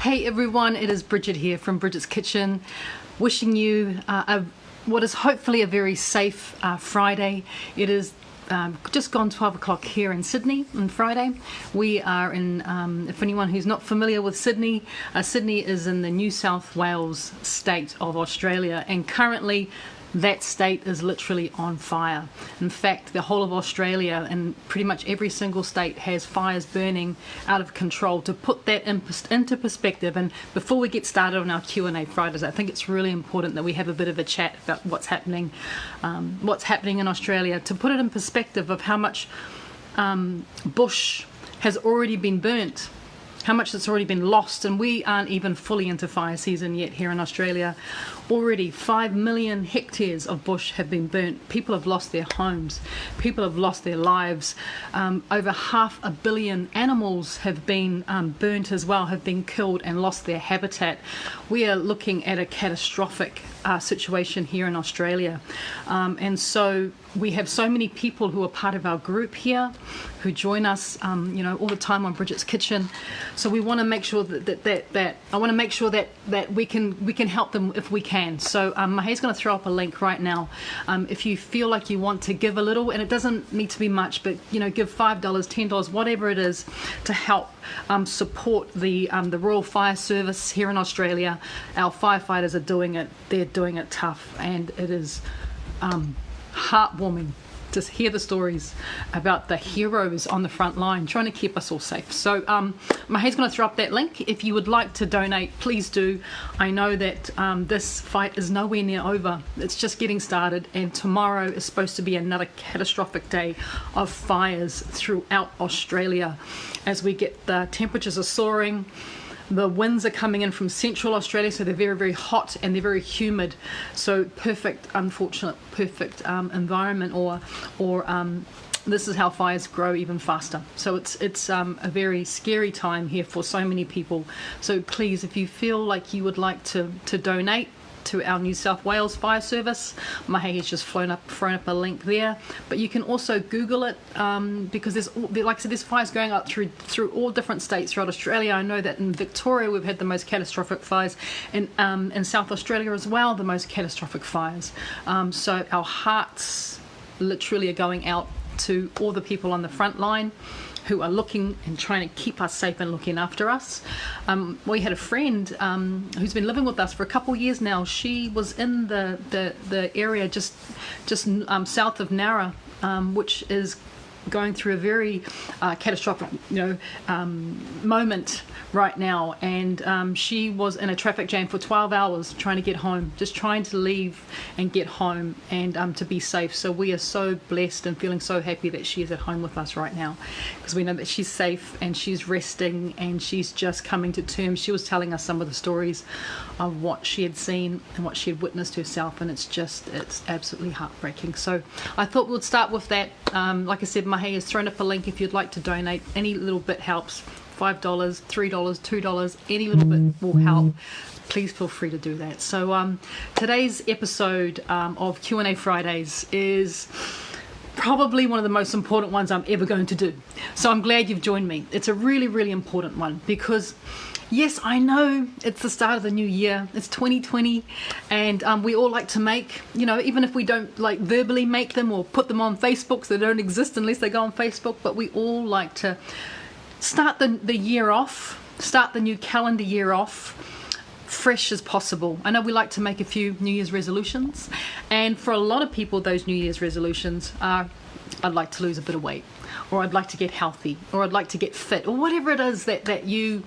Hey everyone, it is Bridget here from Bridget's Kitchen, wishing you what is hopefully a very safe Friday. It is just gone 12 o'clock here in Sydney on Friday. We are in, if anyone who's not familiar with Sydney, Sydney is in the New South Wales state of Australia, and currently that state is literally on fire. In fact, the whole of Australia and pretty much every single state has fires burning out of control. To put that into perspective, and before we get started on our Q&A Fridays, I think it's really important that we have a bit of a chat about what's happening in Australia, to put it in perspective of how much bush has already been burnt, how much it's already been lost, and we aren't even fully into fire season yet here in Australia. Already 5 million hectares of bush have been burnt. People have lost their homes. People have lost their lives. Over 500 million animals have been burnt as well, have been killed and lost their habitat. We are looking at a catastrophic situation here in Australia. And so we have so many people who are part of our group here, who join us, all the time on Bridget's Kitchen. So we want to make sure that I want to make sure that we can help them if we can. So Mahay's going to throw up a link right now. If you feel like you want to give a little, and it doesn't need to be much, but give $5, $10, whatever it is, to help support the Royal Fire Service here in Australia. Our firefighters are doing it. They're doing it tough, and it is heartwarming to hear the stories about the heroes on the front line trying to keep us all safe. So Mahay's going to throw up that link. If you would like to donate, please do. I know that this fight is nowhere near over. It's just getting started, and tomorrow is supposed to be another catastrophic day of fires throughout Australia as we get the temperatures are soaring. The winds are coming in from central Australia, so they're very, very hot and they're very humid. So perfect environment, or this is how fires grow even faster. So it's a very scary time here for so many people. So please, if you feel like you would like to donate to our New South Wales Fire Service, Mahay has just thrown up a link there. But you can also Google it, because like I said, there's fires going out through all different states throughout Australia. I know that in Victoria we've had the most catastrophic fires, and in South Australia as well, the most catastrophic fires. So our hearts literally are going out to all the people on the front line who are looking and trying to keep us safe and looking after us. We had a friend who's been living with us for a couple of years now. She was in the area just south of Nara, which is going through a very catastrophic moment right now, and she was in a traffic jam for 12 hours trying to get home, just trying to leave and get home and to be safe. So we are so blessed and feeling so happy that she is at home with us right now, because we know that she's safe and she's resting and she's just coming to terms. She was telling us some of the stories of what she had seen and what she had witnessed herself, and it's absolutely heartbreaking. So I thought we'd start with that. Like I said, Mahay has thrown up a link if you'd like to donate. Any little bit helps. $5, $3, $2, any little bit will help. Please feel free to do that. So today's episode of Q&A Fridays is probably one of the most important ones I'm ever going to do. So I'm glad you've joined me. It's a really, really important one, because yes, I know it's the start of the new year. It's 2020, and we all like to make, even if we don't like verbally make them or put them on Facebook, so they don't exist unless they go on Facebook, but we all like to start the year off, start the new calendar year off fresh as possible. I know we like to make a few New Year's resolutions, and for a lot of people those New Year's resolutions are, I'd like to lose a bit of weight, or I'd like to get healthy, or I'd like to get fit, or whatever it is that you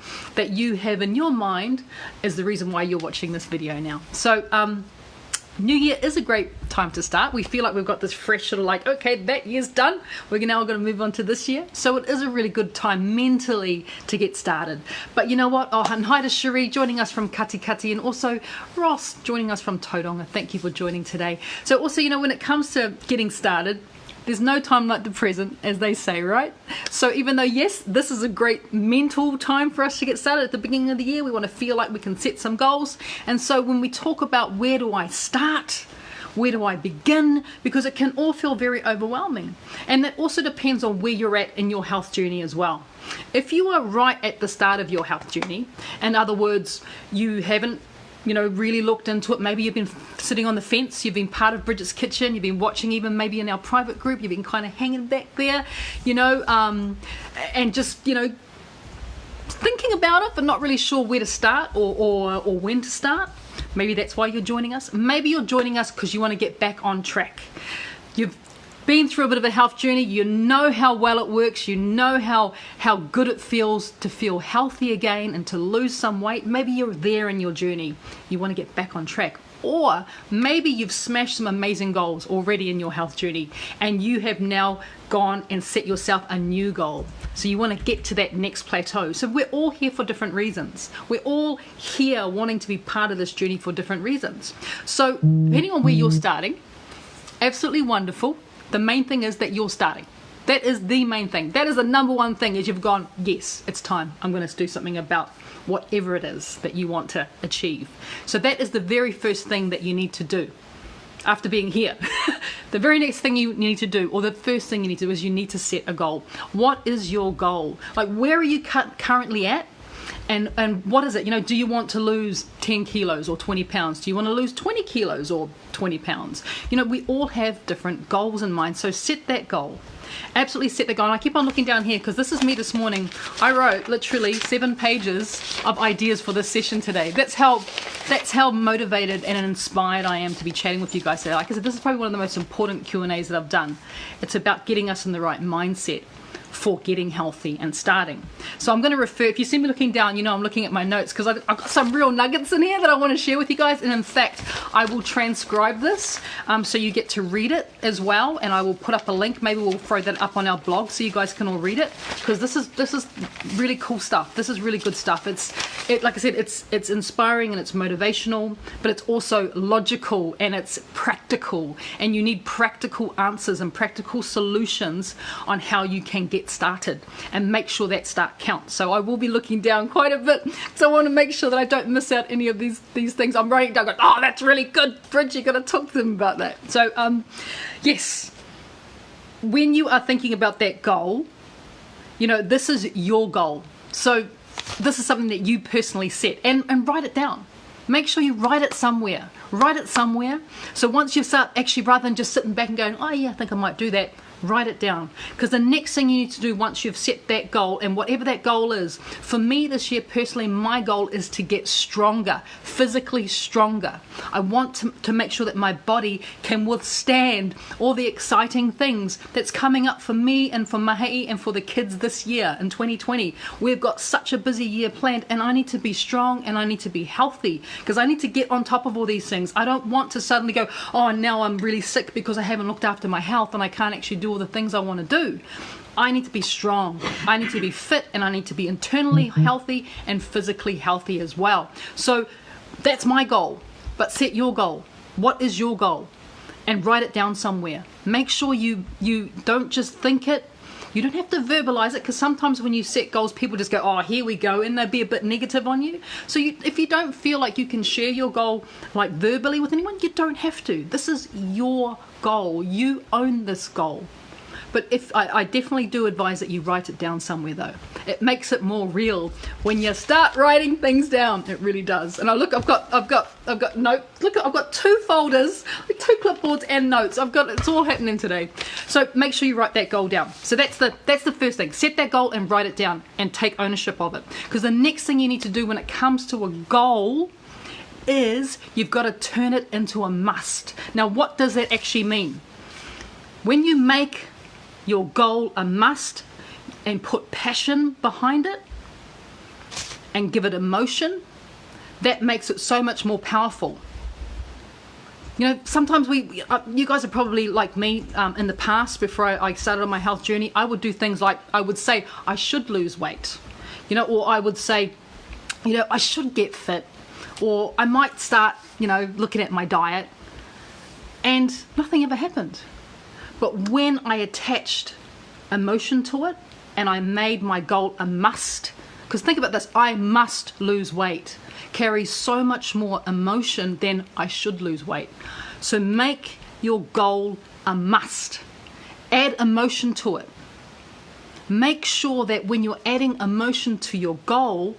have in your mind is the reason why you're watching this video now. So New Year is a great time to start. We feel like we've got this fresh sort of like, okay, that year's done. We're now going to move on to this year. So it is a really good time mentally to get started. But you know what? Oh, and hi to Cherie joining us from Kati, and also Ross joining us from Tauranga. Thank you for joining today. So also, when it comes to getting started, there's no time like the present, as they say, right? So even though, yes, this is a great mental time for us to get started at the beginning of the year, we want to feel like we can set some goals. And so when we talk about where do I start, Where do I begin? Because it can all feel very overwhelming. And that also depends on where you're at in your health journey as well. If you are right at the start of your health journey, in other words, you haven't really looked into it. Maybe you've been sitting on the fence, you've been part of Bridget's Kitchen, you've been watching even maybe in our private group, you've been kind of hanging back there, and just, thinking about it, but not really sure where to start or when to start. Maybe that's why you're joining us. Maybe you're joining us because you want to get back on track. You've been through a bit of a health journey, you know how well it works, you know how good it feels to feel healthy again and to lose some weight. Maybe you're there in your journey, you want to get back on track. Or maybe you've smashed some amazing goals already in your health journey and you have now gone and set yourself a new goal. So you want to get to that next plateau. So we're all here for different reasons. We're all here wanting to be part of this journey for different reasons. So depending on where you're starting, absolutely wonderful. The main thing is that you're starting. That is the main thing. That is the number one thing, is you've gone, yes, it's time. I'm going to do something about whatever it is that you want to achieve. So that is the very first thing that you need to do after being here. The very next thing you need to do, or the first thing you need to do, is you need to set a goal. What is your goal? Like, where are you currently at? And what is it? Do you want to lose 10 kilos or 20 pounds? Do you want to lose 20 kilos or 20 pounds? We all have different goals in mind. So set that goal. Absolutely set the goal. And I keep on looking down here because this is me this morning. I wrote literally 7 pages of ideas for this session today. That's how motivated and inspired I am to be chatting with you guys today. Like I said, this is probably one of the most important Q&As that I've done. It's about getting us in the right mindset for getting healthy and starting. So I'm going to refer, if you see me looking down, I'm looking at my notes because I've got some real nuggets in here that I want to share with you guys. And in fact, I will transcribe this so you get to read it as well. And I will put up a link. Maybe we'll throw that up on our blog so you guys can all read it, because this is really cool stuff. This is really good stuff. Like I said, it's inspiring and it's motivational, but it's also logical and it's practical. And you need practical answers and practical solutions on how you can get started and make sure that start counts. So I will be looking down quite a bit, so I want to make sure that I don't miss out any of these things. I'm writing down going, oh, that's really good, Bridget, you're going to talk to them about that. So yes, when you are thinking about that goal, this is your goal. So this is something that you personally set, and write it down. Make sure you write it somewhere. Write it somewhere. So once you start, actually, rather than just sitting back and going, oh yeah, I think I might do that, write it down. Because the next thing you need to do once you've set that goal, and whatever that goal is, for me this year personally, my goal is to get stronger, physically stronger. I want to make sure that my body can withstand all the exciting things that's coming up for me and for Mahei and for the kids this year in 2020. We've got such a busy year planned, and I need to be strong and I need to be healthy, because I need to get on top of all these things. I don't want to suddenly go, oh, now I'm really sick because I haven't looked after my health and I can't actually do all the things I want to do. I need to be strong, I need to be fit, and I need to be internally healthy and physically healthy as well. So that's my goal. But set your goal. What is your goal? And write it down somewhere. Make sure you don't just think it. You don't have to verbalize it, because sometimes when you set goals, people just go, oh, here we go, and they'll be a bit negative on you. So if you don't feel like you can share your goal like verbally with anyone, you don't have to. This is your goal. You own this goal. But I definitely do advise that you write it down somewhere, though. It makes it more real when you start writing things down. It really does. And I've got notes. Look, I've got 2 folders, 2 clipboards and notes. It's all happening today. So make sure you write that goal down. So that's the first thing. Set that goal and write it down and take ownership of it. Because the next thing you need to do when it comes to a goal is you've got to turn it into a must. Now, what does that actually mean? When you make your goal a must and put passion behind it and give it emotion, that makes it so much more powerful. Sometimes you guys are probably like me in the past. Before I started on my health journey, I would do things like, I would say I should lose weight, or I would say, I should get fit, or I might start, looking at my diet, and nothing ever happened. But when I attached emotion to it and I made my goal a must, Because think about this, I must lose weight carries so much more emotion than I should lose weight. So make your goal a must. Add emotion to it. Make sure that when you're adding emotion to your goal,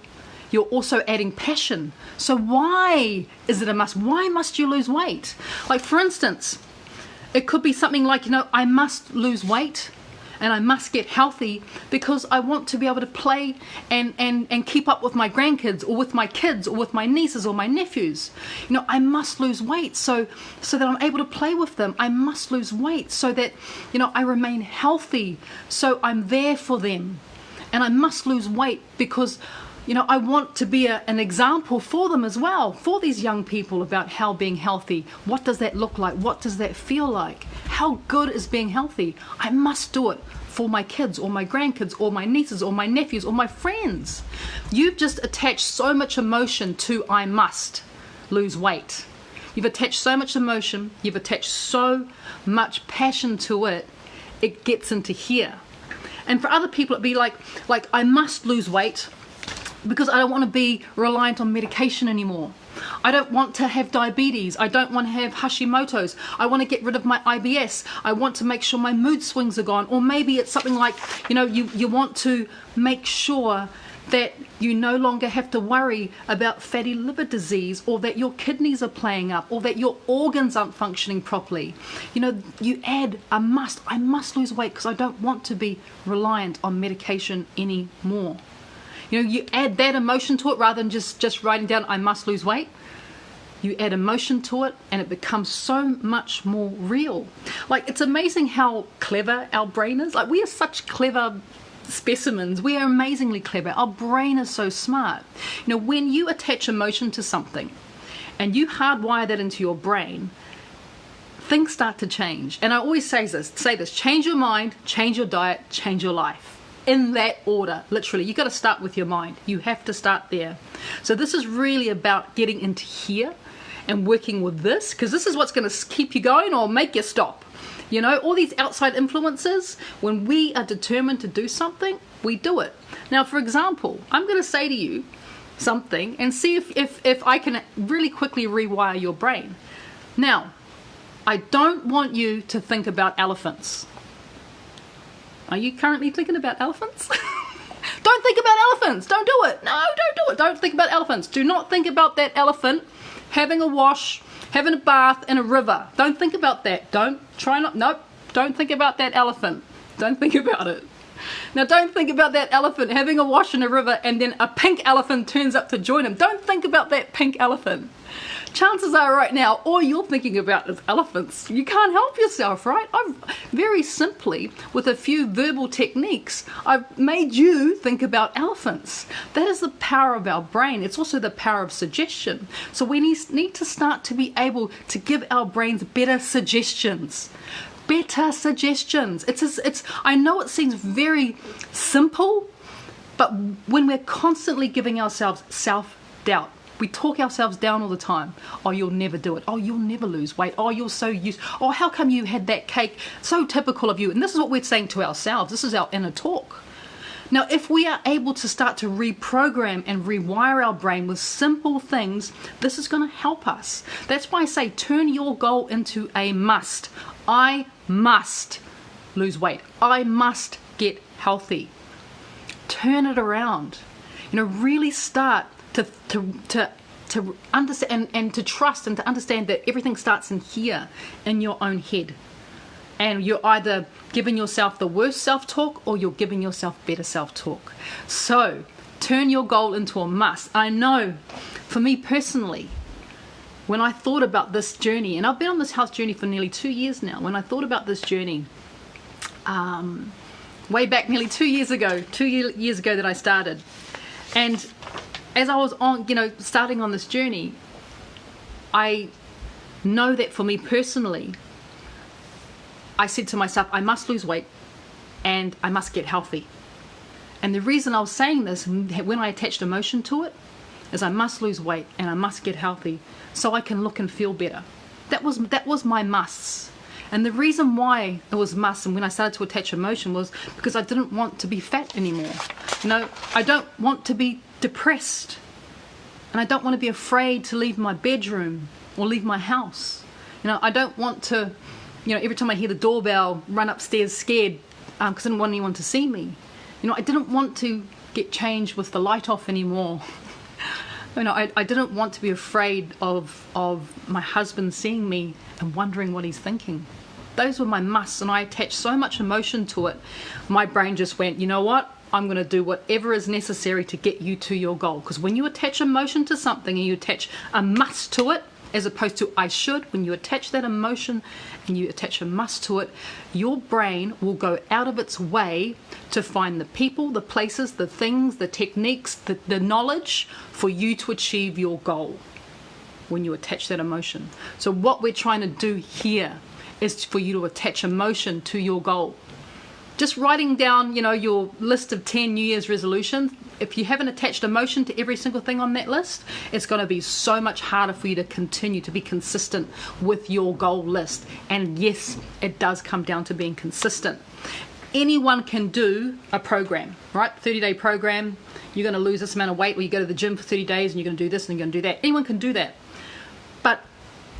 you're also adding passion. So why is it a must? Why must you lose weight? Like, for instance, it could be something like, I must lose weight and I must get healthy because I want to be able to play and keep up with my grandkids or with my kids or with my nieces or my nephews. I must lose weight so that I'm able to play with them. I must lose weight so that, I remain healthy, so I'm there for them. And I must lose weight because I want to be an example for them as well, for these young people, about how being healthy, what does that look like? What does that feel like? How good is being healthy? I must do it for my kids or my grandkids or my nieces or my nephews or my friends. You've just attached so much emotion to I must lose weight. You've attached so much emotion, you've attached so much passion to it, it gets into here. And for other people, it'd be like I must lose weight because I don't want to be reliant on medication anymore. I don't want to have diabetes. I don't want to have Hashimoto's. I want to get rid of my IBS. I want to make sure my mood swings are gone. Or maybe it's something like, you want to make sure that you no longer have to worry about fatty liver disease, or that your kidneys are playing up, or that your organs aren't functioning properly. You add a must. I must lose weight because I don't want to be reliant on medication anymore. You add that emotion to it rather than just writing down, I must lose weight. You add emotion to it and it becomes so much more real. It's amazing how clever our brain is. We are such clever specimens. We are amazingly clever. Our brain is so smart. When you attach emotion to something and you hardwire that into your brain, things start to change. And I always say this, change your mind, change your diet, change your life. In that order, literally. You've got to start with your mind. You have to start there. So this is really about getting into here and working with this, because this is what's going to keep you going or make you stop. All these outside influences, when we are determined to do something, we do it. Now, for example, I'm going to say to you something and see if I can really quickly rewire your brain. Now, I don't want you to think about elephants. Are you currently thinking about elephants? Don't think about elephants. Don't do it. No, don't do it. Don't think about elephants. Do not think about that elephant having a wash, having a bath in a river. Don't think about that. Don't think about that elephant. Don't think about it. Now, don't think about that elephant having a wash in a river and then a pink elephant turns up to join him. Don't think about that pink elephant. Chances are right now, all you're thinking about is elephants. You can't help yourself, right? I've very simply, with a few verbal techniques, I've made you think about elephants. That is the power of our brain. It's also the power of suggestion. So we need to start to be able to give our brains better suggestions. Better suggestions. I know it seems very simple, but when we're constantly giving ourselves self-doubt, we talk ourselves down all the time. Oh, you'll never do it. Oh, you'll never lose weight. Oh, you're so used. Oh, how come you had that cake? So typical of you. And this is what we're saying to ourselves. This is our inner talk. Now, if we are able to start to reprogram and rewire our brain with simple things, this is going to help us. That's why I say turn your goal into a must. I must lose weight. I must get healthy. Turn it around. Really start to understand and to trust and to understand that everything starts in here, in your own head. And you're either giving yourself the worst self-talk or you're giving yourself better self-talk. So turn your goal into a must. I know for me personally, when I thought about this journey, and I've been on this health journey for nearly 2 years now, when I thought about this journey, way back nearly 2 years ago, 2 years ago that I started, and as I was starting on this journey, I know that for me personally, I said to myself, I must lose weight and I must get healthy. And the reason I was saying this, when I attached emotion to it, is I must lose weight and I must get healthy so I can look and feel better. That was my musts. And the reason why it was must and when I started to attach emotion was because I didn't want to be fat anymore. You know, I don't want to be depressed. And I don't want to be afraid to leave my bedroom or leave my house. You know, I don't want to, you know, every time I hear the doorbell, run upstairs scared because I didn't want anyone to see me. You know, I didn't want to get changed with the light off anymore. You know, I didn't want to be afraid of my husband seeing me and wondering what he's thinking. Those were my musts, and I attached so much emotion to it. My brain just went, you know what? I'm going to do whatever is necessary to get you to your goal. Because when you attach emotion to something and you attach a must to it, as opposed to I should, when you attach that emotion and you attach a must to it, your brain will go out of its way to find the people, the places, the things, the techniques, the knowledge for you to achieve your goal when you attach that emotion. So what we're trying to do here is for you to attach emotion to your goal. Just writing down, you know, your list of 10 New Year's resolutions, if you haven't attached emotion to every single thing on that list, it's going to be so much harder for you to continue to be consistent with your goal list. And yes, it does come down to being consistent. Anyone can do a program, right? 30-day program. You're going to lose this amount of weight, or you go to the gym for 30 days and you're going to do this and you're going to do that. Anyone can do that. But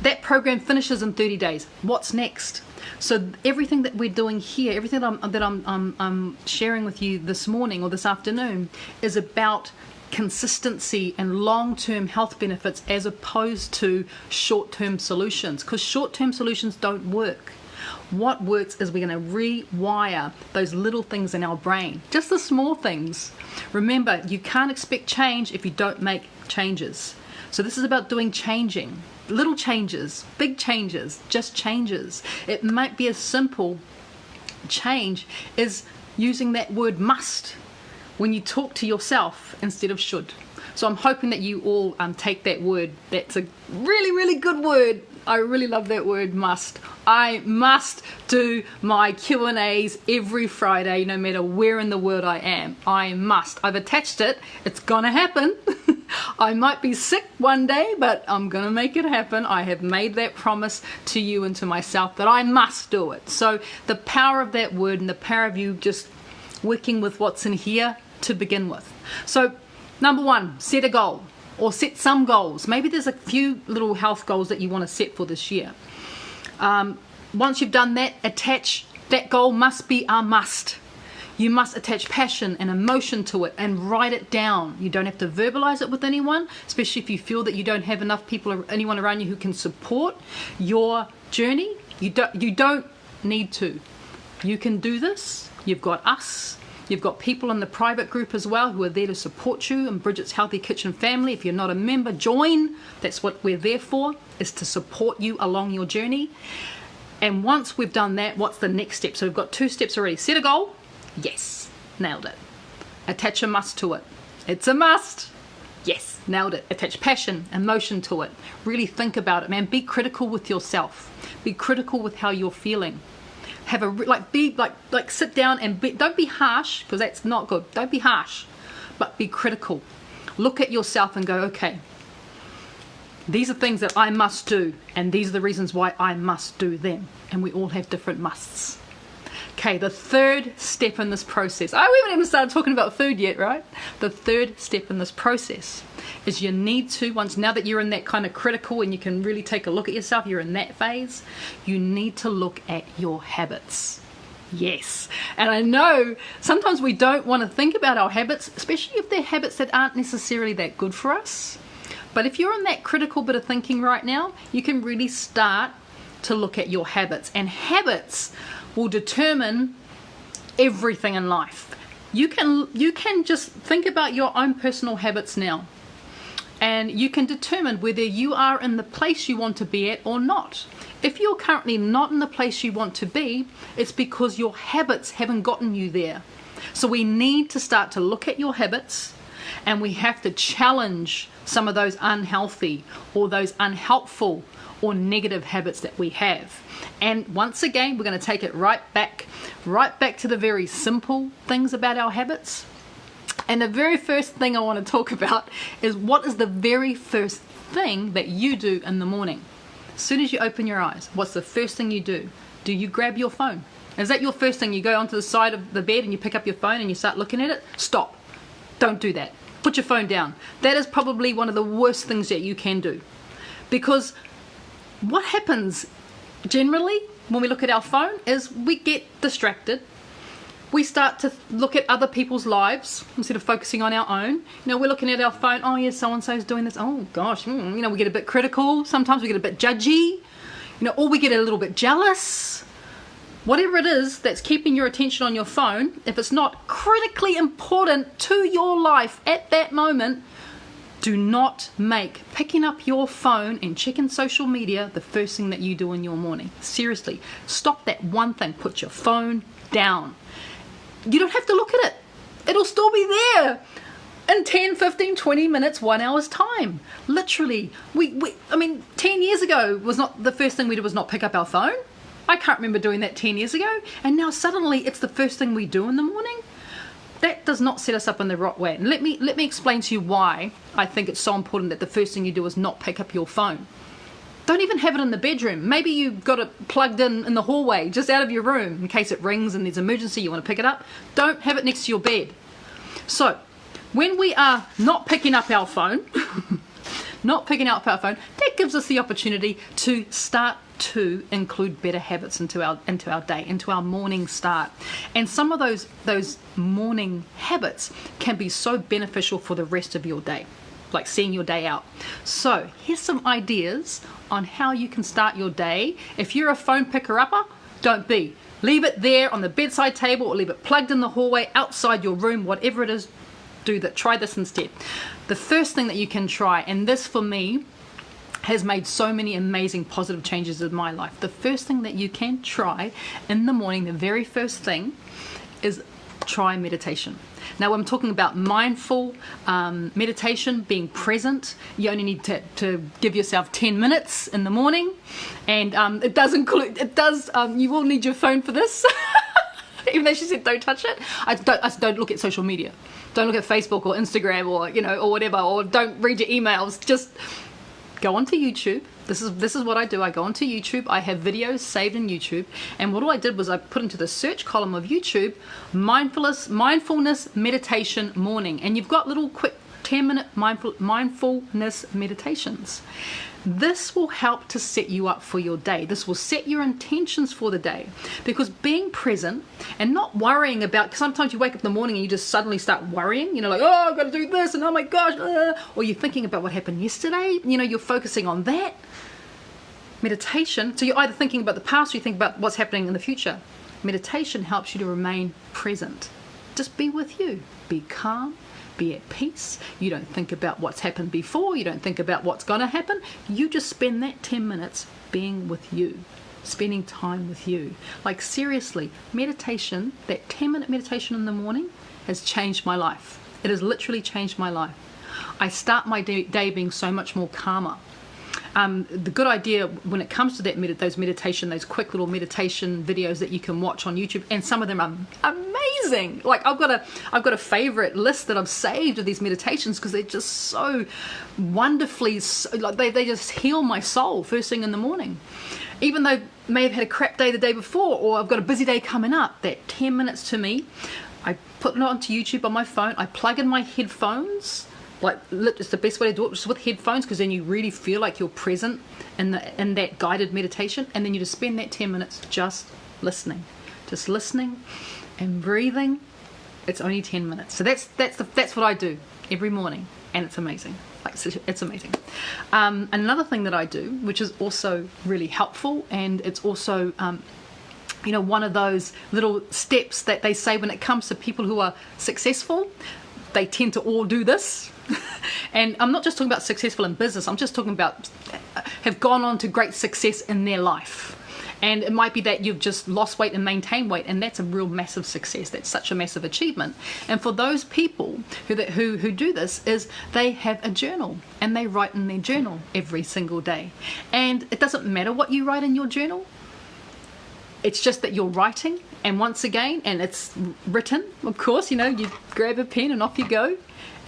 that program finishes in 30 days. What's next? So everything that we're doing here, everything that I'm sharing with you this morning or this afternoon is about consistency and long-term health benefits as opposed to short-term solutions, because short-term solutions don't work. What works is we're going to rewire those little things in our brain, just the small things. Remember, you can't expect change if you don't make changes. So this is about doing changing. Little changes, big changes, just changes. It might be as simple change as using that word must when you talk to yourself instead of should. So I'm hoping that you all take that word. That's a really, really good word. I really love that word, must. I must do my Q&As every Friday, no matter where in the world I am. I must. I've attached it. It's gonna happen. I might be sick one day, but I'm going to make it happen. I have made that promise to you and to myself that I must do it. So the power of that word and the power of you just working with what's in here to begin with. So number one, set a goal or set some goals. Maybe there's a few little health goals that you want to set for this year. Once you've done that, attach that goal must be a must. You must attach passion and emotion to it and write it down. You don't have to verbalize it with anyone, especially if you feel that you don't have enough people or anyone around you who can support your journey. You don't need to. You can do this. You've got us. You've got people in the private group as well who are there to support you and Bridget's Healthy Kitchen family. If you're not a member, join. That's what we're there for, is to support you along your journey. And once we've done that, what's the next step? So we've got 2 steps already. Set a goal. Yes, nailed it. Attach a must to it. It's a must. Yes, nailed it. Attach passion, emotion to it. Really think about it, man. Be critical with yourself. Be critical with how you're feeling. Have a sit down and don't be harsh, because that's not good. Don't be harsh, but be critical. Look at yourself and go, okay, these are things that I must do, and these are the reasons why I must do them. And we all have different musts. Okay, the third step in this process. We haven't even started talking about food yet, right? The third step in this process is you need to, now that you're in that kind of critical and you can really take a look at yourself, you're in that phase, you need to look at your habits. Yes, and I know sometimes we don't want to think about our habits, especially if they're habits that aren't necessarily that good for us. But if you're in that critical bit of thinking right now, you can really start to look at your habits. And habits will determine everything in life. You can just think about your own personal habits now, and you can determine whether you are in the place you want to be at or not. If you're currently not in the place you want to be, it's because your habits haven't gotten you there. So we need to start to look at your habits, and we have to challenge some of those unhealthy or those unhelpful or negative habits that we have. And once again, we're going to take it right back to the very simple things about our habits. And the very first thing I want to talk about is, what is the very first thing that you do in the morning? As soon as you open your eyes, what's the first thing you do? Do you grab your phone? Is that your first thing? You go onto the side of the bed and you pick up your phone and you start looking at it? Stop. Don't do that. Put your phone down. That is probably one of the worst things that you can do. Because what happens generally when we look at our phone is we get distracted. We start to look at other people's lives instead of focusing on our own. You know, we're looking at our phone. Oh, yeah, so-and-so's doing this. Oh, gosh. You know, we get a bit critical. Sometimes we get a bit judgy. You know, or we get a little bit jealous. Whatever it is that's keeping your attention on your phone, if it's not critically important to your life at that moment, do not make picking up your phone and checking social media the first thing that you do in your morning. Seriously, stop that one thing. Put your phone down. You don't have to look at it. It'll still be there in 10, 15, 20 minutes, 1 hour's time. Literally. I mean, 10 years ago was not the first thing we did was not pick up our phone. I can't remember doing that 10 years ago. And now suddenly it's the first thing we do in the morning. That does not set us up in the right way. And let me explain to you why I think it's so important that the first thing you do is not pick up your phone. Don't even have it in the bedroom. Maybe you've got it plugged in the hallway, just out of your room, in case it rings and there's an emergency, you want to pick it up. Don't have it next to your bed. So, when we are not picking up our phone, that gives us the opportunity to start to include better habits into our day, into our morning start. And some of those morning habits can be so beneficial for the rest of your day, like seeing your day out. So here's some ideas on how you can start your day. If you're a phone picker-upper, don't be. Leave it there on the bedside table or leave it plugged in the hallway, outside your room, whatever it is, do that. Try this instead. The first thing that you can try, and this for me has made so many amazing positive changes in my life. The first thing that you can try in the morning, the very first thing, is try meditation. Now, I'm talking about mindful meditation, being present. You only need to give yourself 10 minutes in the morning, and you will need your phone for this. Even though she said don't touch it, I don't look at social media. Don't look at Facebook or Instagram or whatever, or don't read your emails. Just go onto YouTube. This is what I do. I go onto YouTube. I have videos saved in YouTube, and what I did was I put into the search column of YouTube mindfulness meditation morning, and you've got little quick 10-minute mindfulness meditations. This will help to set you up for your day. This will set your intentions for the day, because being present and not worrying about, because sometimes you wake up in the morning and you just suddenly start worrying, like, oh, I've got to do this, and oh my gosh, or you're thinking about what happened yesterday, you're focusing on that. Meditation, so you're either thinking about the past or you think about what's happening in the future. Meditation helps you to remain present. Just be with you. Be calm. Be at peace. You don't think about what's happened before. You don't think about what's going to happen. You just spend that 10 minutes being with you, spending time with you. Like, seriously, meditation, that 10-minute meditation in the morning has changed my life. It has literally changed my life. I start my day being so much more calmer. The good idea when it comes to those quick little meditation videos that you can watch on YouTube, and some of them are amazing. Like, I've got a favorite list that I've saved of these meditations because they're just so wonderfully, like they just heal my soul first thing in the morning. Even though I may have had a crap day the day before, or I've got a busy day coming up, that 10 minutes to me, I put it onto YouTube on my phone, I plug in my headphones. Like, it's the best way to do it, just with headphones, because then you really feel like you're present in that guided meditation, and then you just spend that 10 minutes just listening and breathing. It's only 10 minutes, so that's what I do every morning, and it's amazing. Like, it's amazing. Another thing that I do, which is also really helpful, and it's also one of those little steps that they say when it comes to people who are successful. They tend to all do this. And I'm not just talking about successful in business, I'm just talking about have gone on to great success in their life. And it might be that you've just lost weight and maintained weight, and that's a real massive success. That's such a massive achievement. And for those people who do this, is they have a journal, and they write in their journal every single day. And it doesn't matter what you write in your journal. It's just that you're writing, and once again, and it's written, of course, you grab a pen and off you go,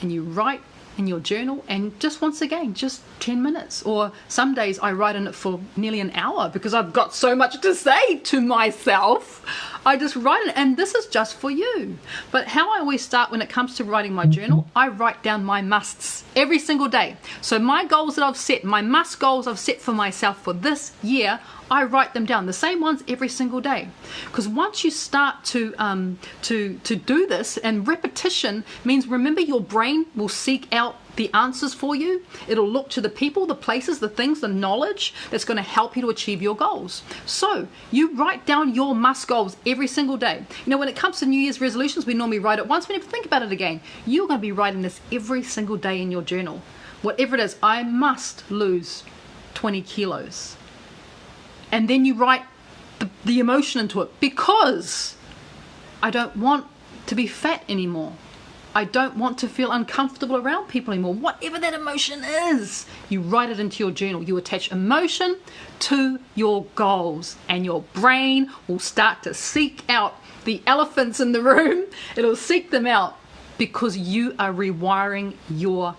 and you write in your journal, and just once again, just 10 minutes. Or some days I write in it for nearly an hour because I've got so much to say to myself. I just write it, and this is just for you. But how I always start when it comes to writing my journal, I write down my musts every single day. So my goals that I've set, my must goals I've set for myself for this year, I write them down, the same ones every single day. Because once you start to do this, and repetition means, remember, your brain will seek out the answers for you. It'll look to the people, the places, the things, the knowledge that's going to help you to achieve your goals. So you write down your must goals every single day. You know, when it comes to New Year's resolutions, we normally write it once, we never think about it again. You're going to be writing this every single day in your journal. Whatever it is, I must lose 20 kilos. And then you write the emotion into it, because I don't want to be fat anymore. I don't want to feel uncomfortable around people anymore. Whatever that emotion is, you write it into your journal. You attach emotion to your goals, and your brain will start to seek out the elephants in the room. It'll seek them out, because you are rewiring your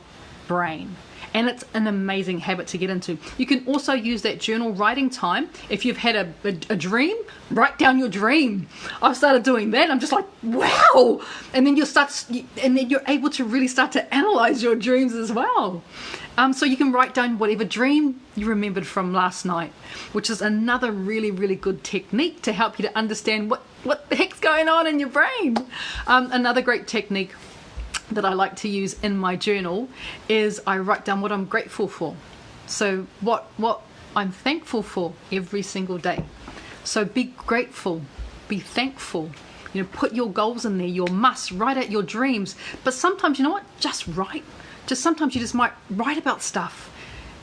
brain. And it's an amazing habit to get into. You can also use that journal writing time. If you've had a dream, write down your dream. I've started doing that. I'm just like, wow. And then you're able to really start to analyze your dreams as well. So you can write down whatever dream you remembered from last night, which is another really, really good technique to help you to understand what the heck's going on in your brain. Another great technique that I like to use in my journal is I write down what I'm grateful for. So what I'm thankful for every single day. So be grateful, be thankful. You know, put your goals in there, your musts, write out your dreams. But sometimes, you know what? Just write. Sometimes you just might write about stuff.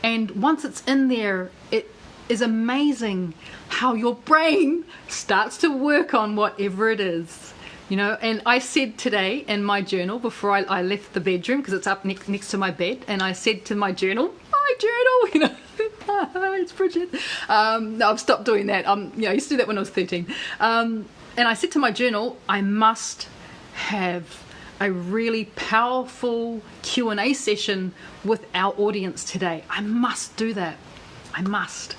And once it's in there, it is amazing how your brain starts to work on whatever it is. You know, and I said today in my journal, before I left the bedroom, because it's up next to my bed, and I said to my journal, you know, it's Bridget. No, I've stopped doing that. I used to do that when I was 13. And I said to my journal, I must have a really powerful Q&A session with our audience today. I must do that. I must.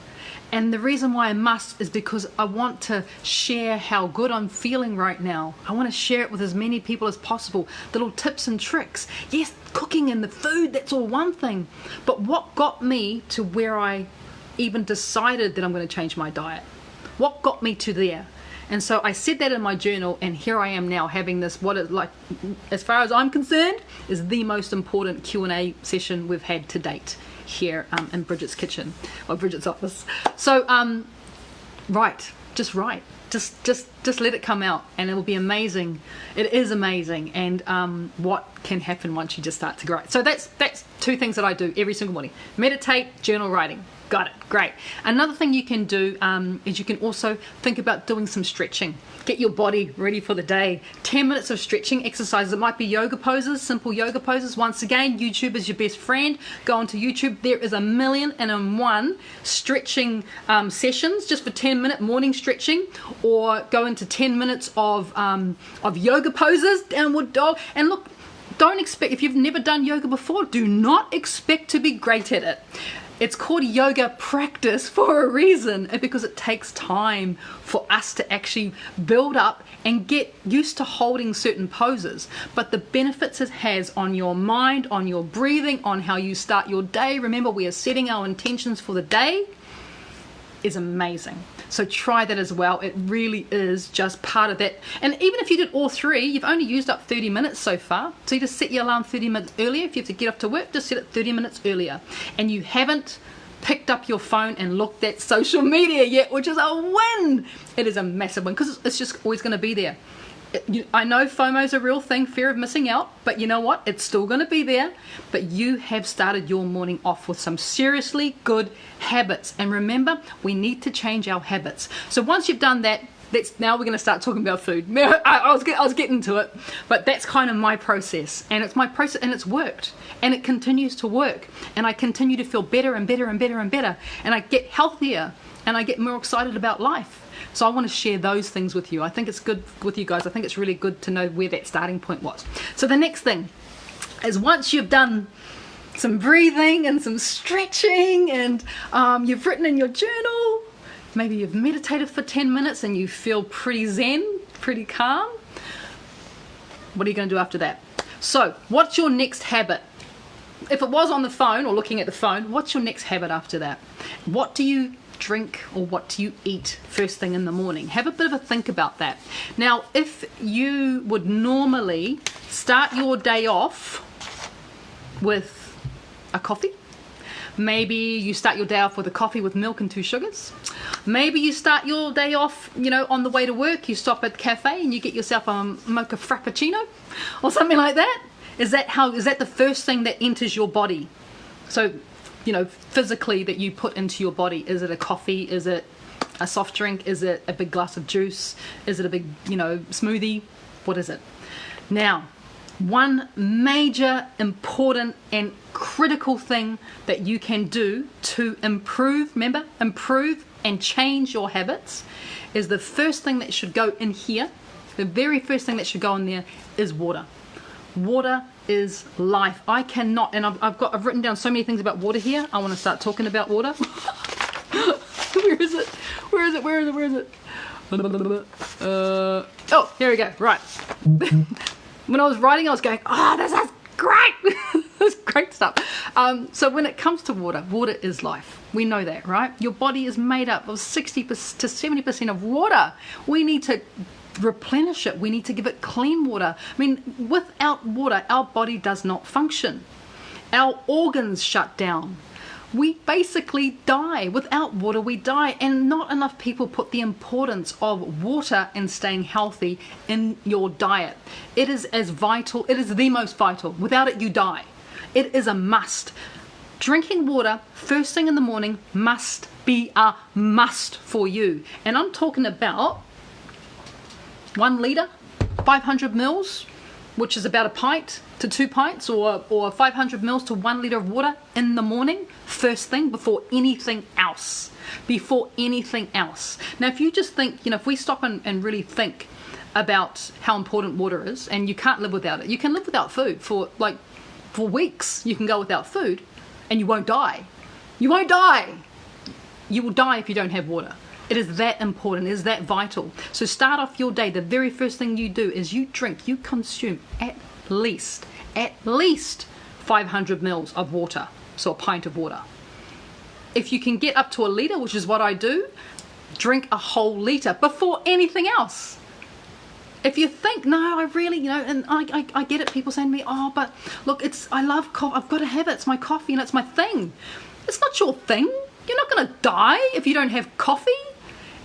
And the reason why I must is because I want to share how good I'm feeling right now. I want to share it with as many people as possible. Little tips and tricks. Yes, cooking and the food, that's all one thing. But what got me to where I even decided that I'm going to change my diet? What got me to there? And so I said that in my journal, and here I am now having this, what is, like, as far as I'm concerned, is the most important Q&A session we've had to date here in Bridget's kitchen, or Bridget's office. So write, just let it come out, and it will be amazing. It is amazing. And what can happen once you just start to write. So that's two things that I do every single morning: meditate, journal writing. Got it. Great. Another thing you can do is you can also think about doing some stretching. Get your body ready for the day. 10 minutes of stretching exercises. It might be yoga poses, simple yoga poses. Once again, YouTube is your best friend. Go onto YouTube. There is 1,000,001 stretching sessions just for 10-minute morning stretching, or go into 10 minutes of yoga poses, downward dog. And look, don't expect, if you've never done yoga before, do not expect to be great at it. It's called yoga practice for a reason, because it takes time for us to actually build up and get used to holding certain poses. But the benefits it has on your mind, on your breathing, on how you start your day, remember we are setting our intentions for the day, is amazing. So try that as well. It really is just part of that. And even if you did all three, you've only used up 30 minutes so far. So you just set your alarm 30 minutes earlier. If you have to get off to work, just set it 30 minutes earlier. And you haven't picked up your phone and looked at social media yet, which is a win. It is a massive win, because it's just always going to be there. I know FOMO is a real thing, fear of missing out, but you know what? It's still going to be there. But you have started your morning off with some seriously good habits. And remember, we need to change our habits. So once you've done that, now we're going to start talking about food. I was getting to it, but that's kind of my process. And it's my process, and it's worked. And it continues to work. And I continue to feel better and better and better and better. And I get healthier, and I get more excited about life. So I want to share those things with you. I think it's good with you guys. I think it's really good to know where that starting point was. So the next thing is, once you've done some breathing and some stretching, and you've written in your journal, Maybe you've meditated for 10 minutes and you feel pretty zen, pretty calm. What are you going to do after that? So, what's your next habit? If it was on the phone or looking at the phone, what's your next habit after that? What do you drink or what do you eat first thing in the morning? Have a bit of a think about that. Now, if you would normally start your day off with a coffee, maybe you start your day off with a coffee with milk and 2 sugars. Maybe you start your day off, on the way to work, you stop at the cafe and you get yourself a mocha frappuccino or something like that. Is that the first thing that enters your body? So, physically that you put into your body. Is it a coffee? Is it a soft drink? Is it a big glass of juice? Is it a big, smoothie? What is it? Now, one major, important and critical thing that you can do to improve and change your habits is the first thing that should go in here. The very first thing that should go in there is water. Water is life. I cannot, and I've written down so many things about water here. I want to start talking about water. Where is it? Oh, here we go. Right. When I was writing, I was going, this is great. This is great stuff. So when it comes to water, water is life. We know that, right? Your body is made up of 60 to 70% of water. We need to replenish it. We need to give it clean water. I mean, without water, our body does not function. Our organs shut down. We basically die. Without water, we die. And not enough people put the importance of water and staying healthy in your diet. It is as vital. It is the most vital. Without it, you die. It is a must. Drinking water first thing in the morning must be a must for you. And I'm talking about 1 litre, 500 mils, which is about a pint to 2 pints, or 500 mils to 1 litre of water in the morning, first thing, before anything else. Before anything else. Now, if you just think, if we stop and really think about how important water is, and you can't live without it. You can live without food for weeks. You can go without food, and you won't die. You won't die. You will die if you don't have water. It is that important, it is that vital. So start off your day, the very first thing you do is you consume at least 500 mils of water, so a pint of water. If you can get up to 1 litre, which is what I do, drink a whole litre before anything else. If you think, no, I really, and I get it, people saying to me, but look, I love coffee, I've got to have it, it's my coffee and it's my thing. It's not your thing. You're not going to die if you don't have coffee.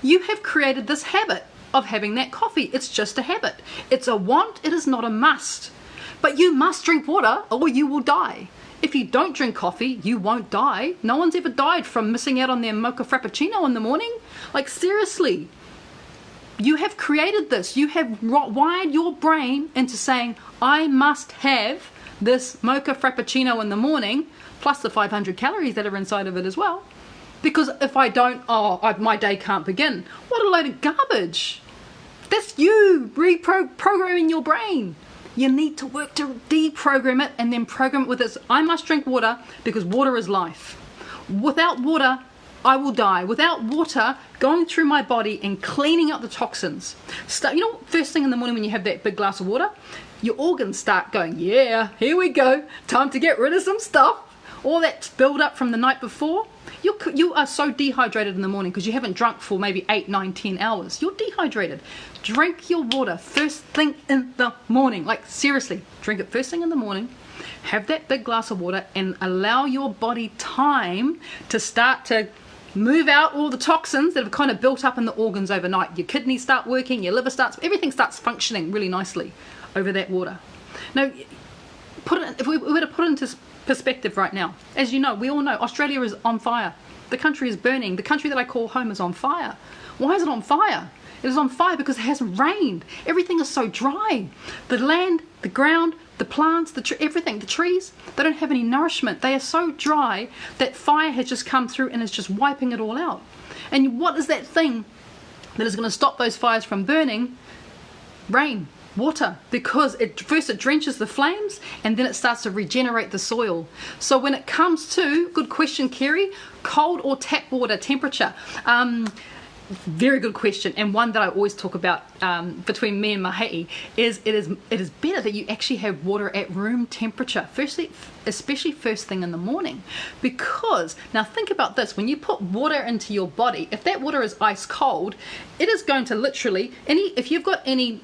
You have created this habit of having that coffee. It's just a habit. It's a want, it is not a must. But you must drink water or you will die. If you don't drink coffee, you won't die. No one's ever died from missing out on their mocha frappuccino in the morning. Like, seriously. You have created this. You have wired your brain into saying, I must have this mocha frappuccino in the morning, plus the 500 calories that are inside of it as well. Because if I don't, my day can't begin. What a load of garbage. That's you reprogramming your brain. You need to work to deprogram it and then program it with this. I must drink water because water is life. Without water, I will die. Without water going through my body and cleaning up the toxins. First thing in the morning when you have that big glass of water, your organs start going, yeah, here we go. Time to get rid of some stuff. All that build up from the night before. You are so dehydrated in the morning because you haven't drunk for maybe 8, 9, 10 hours. You're dehydrated. Drink your water first thing in the morning. Like, seriously, drink it first thing in the morning. Have that big glass of water and allow your body time to start to move out all the toxins that have kind of built up in the organs overnight. Your kidneys start working, your liver everything starts functioning really nicely over that water. Now, if we were to put it into perspective right now, as you know, we all know Australia is on fire. The country is burning. The country that I call home is on fire. Why is it on fire? It is on fire because it hasn't rained. Everything is so dry. The land, the ground, the plants, everything, the trees, they don't have any nourishment. They are so dry that fire has just come through and is just wiping it all out. And what is that thing that is going to stop those fires from burning? Rain. Water, because first it drenches the flames and then it starts to regenerate the soil. So when it comes to, good question, Kerry, cold or tap water temperature, Very good question, and one that I always talk about between me and Mahei is it is better that you actually have water at room temperature. Firstly, especially first thing in the morning, because now think about this: when you put water into your body, if that water is ice cold, it is going to literally if you've got any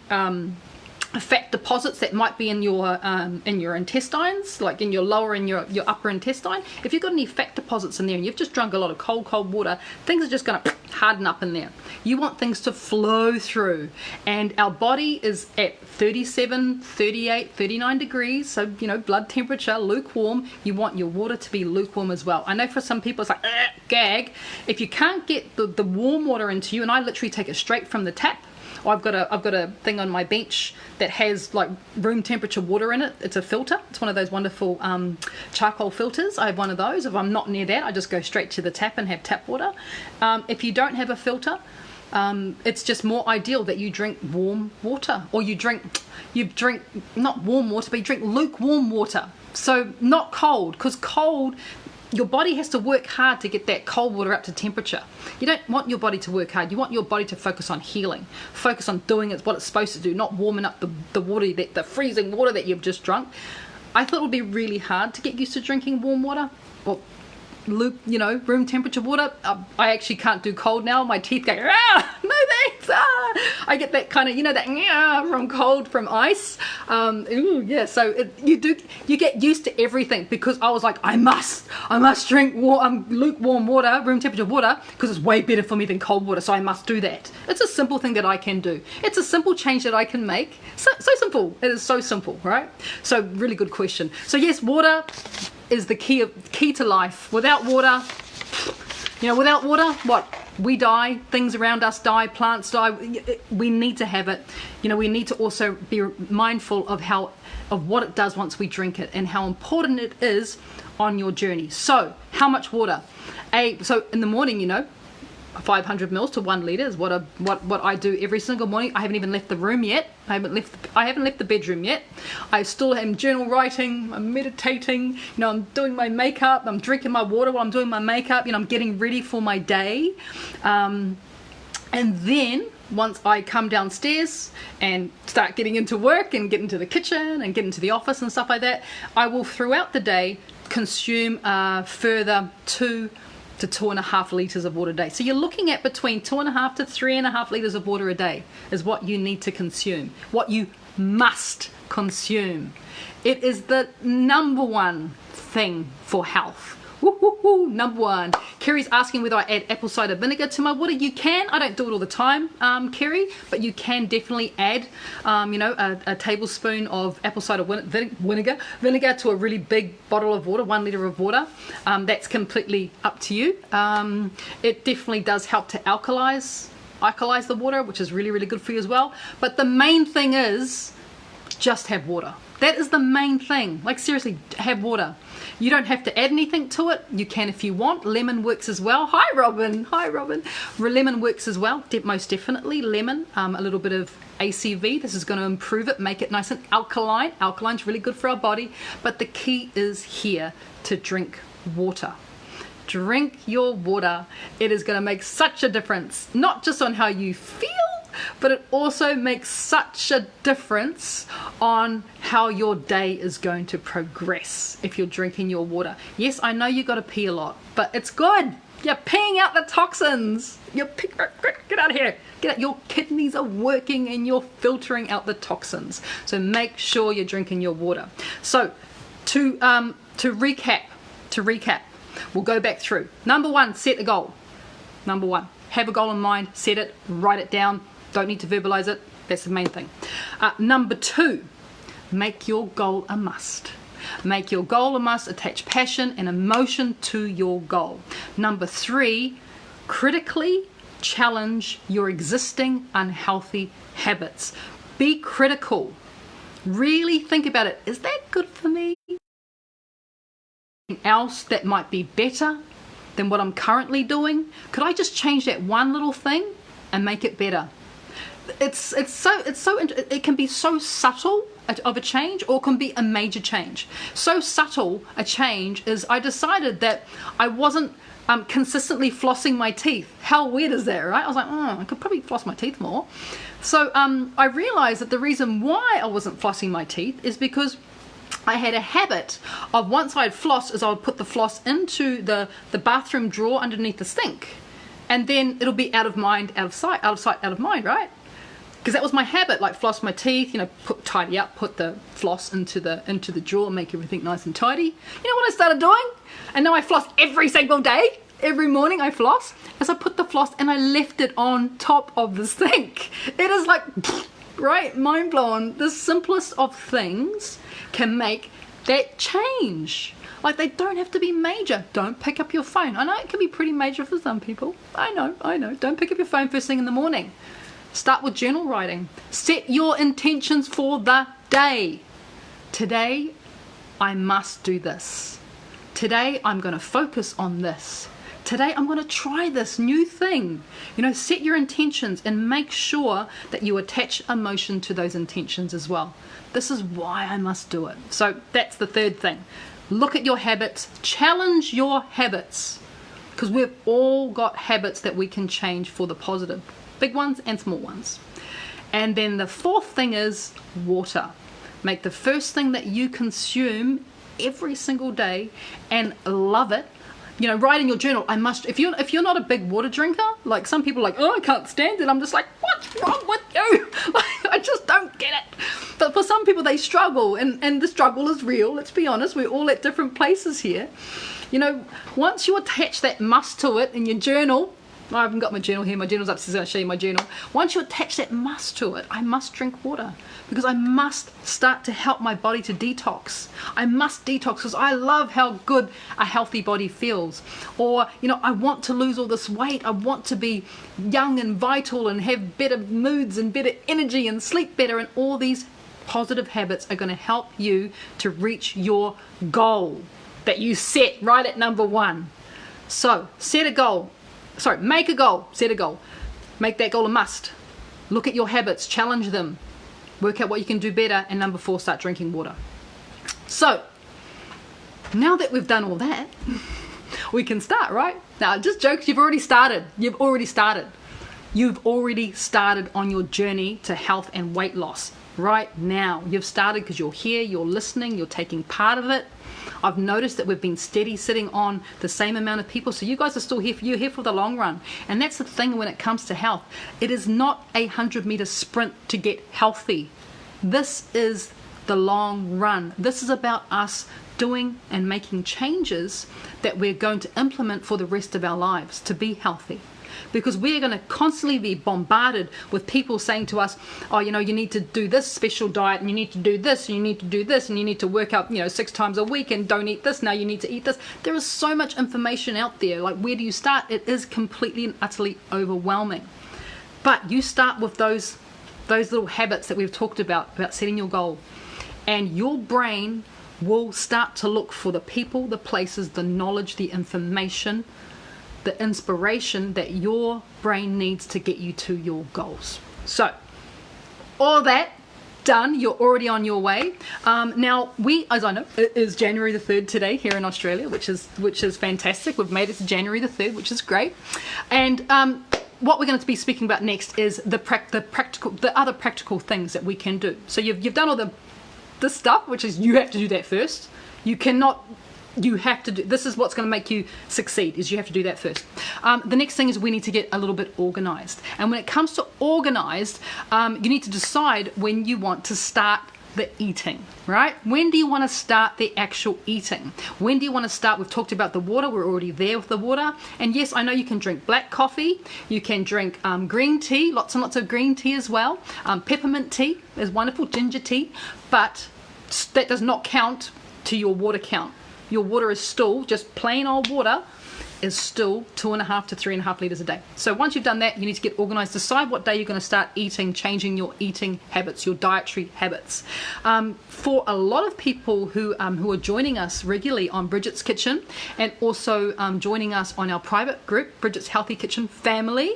fat deposits that might be in your intestines, like in your lower and your upper intestine, if you've got any fat deposits in there and you've just drunk a lot of cold water, things are just going to harden up in there. You want things to flow through, and our body is at 37, 38, 39 degrees, so blood temperature, lukewarm. You want your water to be lukewarm as well. I know for some people it's like gag if you can't get the warm water into you, and I literally take it straight from the tap. I've got a thing on my bench that has like room temperature water in it. It's a filter. It's one of those wonderful charcoal filters. I have one of those. If I'm not near that, I just go straight to the tap and have tap water. If you don't have a filter, it's just more ideal that you drink warm water, or you drink not warm water, but you drink lukewarm water. So not cold, because cold, your body has to work hard to get that cold water up to temperature. You don't want your body to work hard. You want your body to focus on healing, focus on doing what it's supposed to do, not warming up the water, the freezing water that you've just drunk. I thought it would be really hard to get used to drinking warm water, or room temperature water. I actually can't do cold now. My teeth go, no thanks. I get that kind of, that from cold, from ice. So you get used to everything, because I was like, I must drink lukewarm water, room temperature water, because it's way better for me than cold water, so I must do that. It's a simple thing that I can do. It's a simple change that I can make. So simple. It is so simple, right? So really good question. So yes, water is the key to life. Without water, what? We die, things around us die, plants die. We need to have it. We need to also be mindful of what it does once we drink it, and how important it is on your journey. So, how much water? So in the morning, 500 mils to 1 liter is what I do every single morning. I haven't even left the room yet. I haven't left the bedroom yet. I still am journal writing. I'm meditating. I'm doing my makeup. I'm drinking my water while I'm doing my makeup. I'm getting ready for my day. And then once I come downstairs and start getting into work and get into the kitchen and get into the office and stuff like that, I will throughout the day consume further 2 to 2.5 liters of water a day. So you're looking at between 2.5 to 3.5 liters of water a day is what you need to consume, what you must consume. It is the number one thing for health. Number one. Kerry's asking whether I add apple cider vinegar to my water. You can. I don't do it all the time, Kerry, but you can definitely add, a tablespoon of apple cider vinegar to a really big bottle of water, 1 liter of water. That's completely up to you. It definitely does help to alkalize the water, which is really, really good for you as well. But the main thing is just have water. That is the main thing. Like, seriously, have water. You don't have to add anything to it. You can if you want. Lemon works as well. Hi, Robin. Lemon works as well. Most definitely. Lemon, a little bit of ACV. This is going to improve it, make it nice and alkaline. Alkaline's really good for our body. But the key is here to drink water. Drink your water. It is going to make such a difference, not just on how you feel, but it also makes such a difference on how your day is going to progress if you're drinking your water. Yes, I know you got to pee a lot, but it's good. You're peeing out the toxins. Get out of here. Get out. Your kidneys are working and you're filtering out the toxins. So make sure you're drinking your water. So to recap, we'll go back through. Number one, set a goal. Number one, have a goal in mind, set it, write it down. Don't need to verbalize it. That's the main thing. Number two, make your goal a must. Make your goal a must. Attach passion and emotion to your goal. Number three, critically challenge your existing unhealthy habits. Be critical. Really think about it. Is that good for me? Anything else that might be better than what I'm currently doing? Could I just change that one little thing and make it better? it can be so subtle of a change, or it can be a major change. So subtle a change is I decided that I wasn't consistently flossing my teeth. How weird is that, right? I was like, I could probably floss my teeth more. So I realized that the reason why I wasn't flossing my teeth is because I had a habit of, once I'd floss, is I would put the floss into the bathroom drawer underneath the sink, and then it'll be out of mind, out of sight, out of sight, out of mind, right? Because that was my habit, like floss my teeth, tidy up, put the floss into the drawer, make everything nice and tidy. You know what I started doing? And now I floss every single day. Every morning I floss, as I put the floss and I left it on top of the sink. It is like, right, mind blown. The simplest of things can make that change. Like, they don't have to be major. Don't pick up your phone. I know it can be pretty major for some people. I know. Don't pick up your phone first thing in the morning. Start with journal writing. Set your intentions for the day. Today, I must do this. Today, I'm going to focus on this. Today, I'm going to try this new thing. Set your intentions and make sure that you attach emotion to those intentions as well. This is why I must do it. So that's the third thing. Look at your habits. Challenge your habits. Because we've all got habits that we can change for the positive. Big ones and small ones. And then the fourth thing is water. Make the first thing that you consume every single day and love it. Write in your journal, I must, if you're not a big water drinker, like some people are like, I can't stand it. I'm just like, what's wrong with you? I just don't get it. But for some people, they struggle, and the struggle is real. Let's be honest. We're all at different places here. Once you attach that must to it in your journal, I haven't got my journal here. My journal's upstairs. I'll show you my journal. Once you attach that must to it, I must drink water because I must start to help my body to detox. I must detox because I love how good a healthy body feels. Or, I want to lose all this weight. I want to be young and vital and have better moods and better energy and sleep better. And all these positive habits are going to help you to reach your goal that you set right at number 1. So, set a goal. Make a goal, set a goal. Make that goal a must. Look at your habits, challenge them. Work out what you can do better. And number 4, start drinking water. So, now that we've done all that, we can start, right? Now, just jokes, you've already started. You've already started on your journey to health and weight loss. Right now, you've started because you're here, you're listening, you're taking part of it. I've noticed that we've been steady sitting on the same amount of people. So you guys are still here. You're here for the long run. And that's the thing when it comes to health. It is not a 100-meter sprint to get healthy. This is the long run. This is about us doing and making changes that we're going to implement for the rest of our lives to be healthy. Because we're going to constantly be bombarded with people saying to us, you need to do this special diet, and you need to do this, and you need to do this, and you need to work out 6 times a week, and don't eat this, now you need to eat this. There is so much information out there. Like, where do you start? It is completely and utterly overwhelming. But you start with those little habits that we've talked about setting your goal. And your brain will start to look for the people, the places, the knowledge, the information, the inspiration that your brain needs to get you to your goals. So, all that done, you're already on your way. Now, as I know, it is January the 3rd today here in Australia, which is fantastic. We've made it to January the 3rd, which is great. And what we're going to be speaking about next is the other practical things that we can do. So you've done all this stuff, which is you have to do that first. You have to do, this is what's going to make you succeed, is you have to do that first. The next thing is we need to get a little bit organized. And when it comes to organized, you need to decide when you want to start the eating, right? When do you want to start the actual eating? When do you want to start? We've talked about the water. We're already there with the water. And yes, I know you can drink black coffee. You can drink green tea, lots and lots of green tea as well. Peppermint tea is wonderful, ginger tea. But that does not count to your water count. Your water is still just plain old water, is still 2.5 to 3.5 litres a day. So once you've done that, you need to get organised. Decide what day you're going to start eating, changing your eating habits, your dietary habits. For a lot of people who are joining us regularly on Bridget's Kitchen, and also joining us on our private group, Bridget's Healthy Kitchen Family,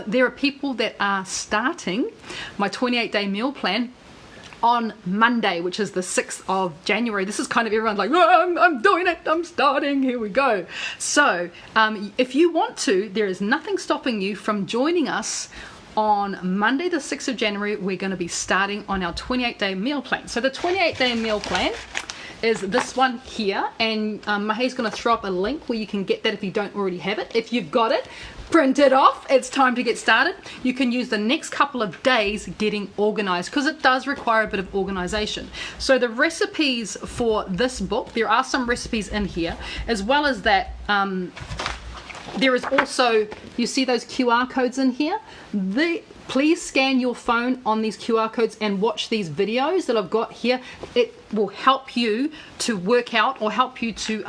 there are people that are starting my 28-day meal plan on Monday, which is the 6th of January. This is kind of everyone's like, oh, I'm doing it, I'm starting, here we go. So if you want to, there is nothing stopping you from joining us on Monday the 6th of January. We're going to be starting on our 28-day meal plan. So the 28-day meal plan is this one here, and Mahay's going to throw up a link where you can get that if you don't already have it. If you've got it, print it off. It's time to get started. You can use the next couple of days getting organized, because it does require a bit of organization. So the recipes for this book, there are some recipes in here, as well as that there is also, you see those QR codes in here? Please scan your phone on these QR codes and watch these videos that I've got here. It will help you to work out, or help you to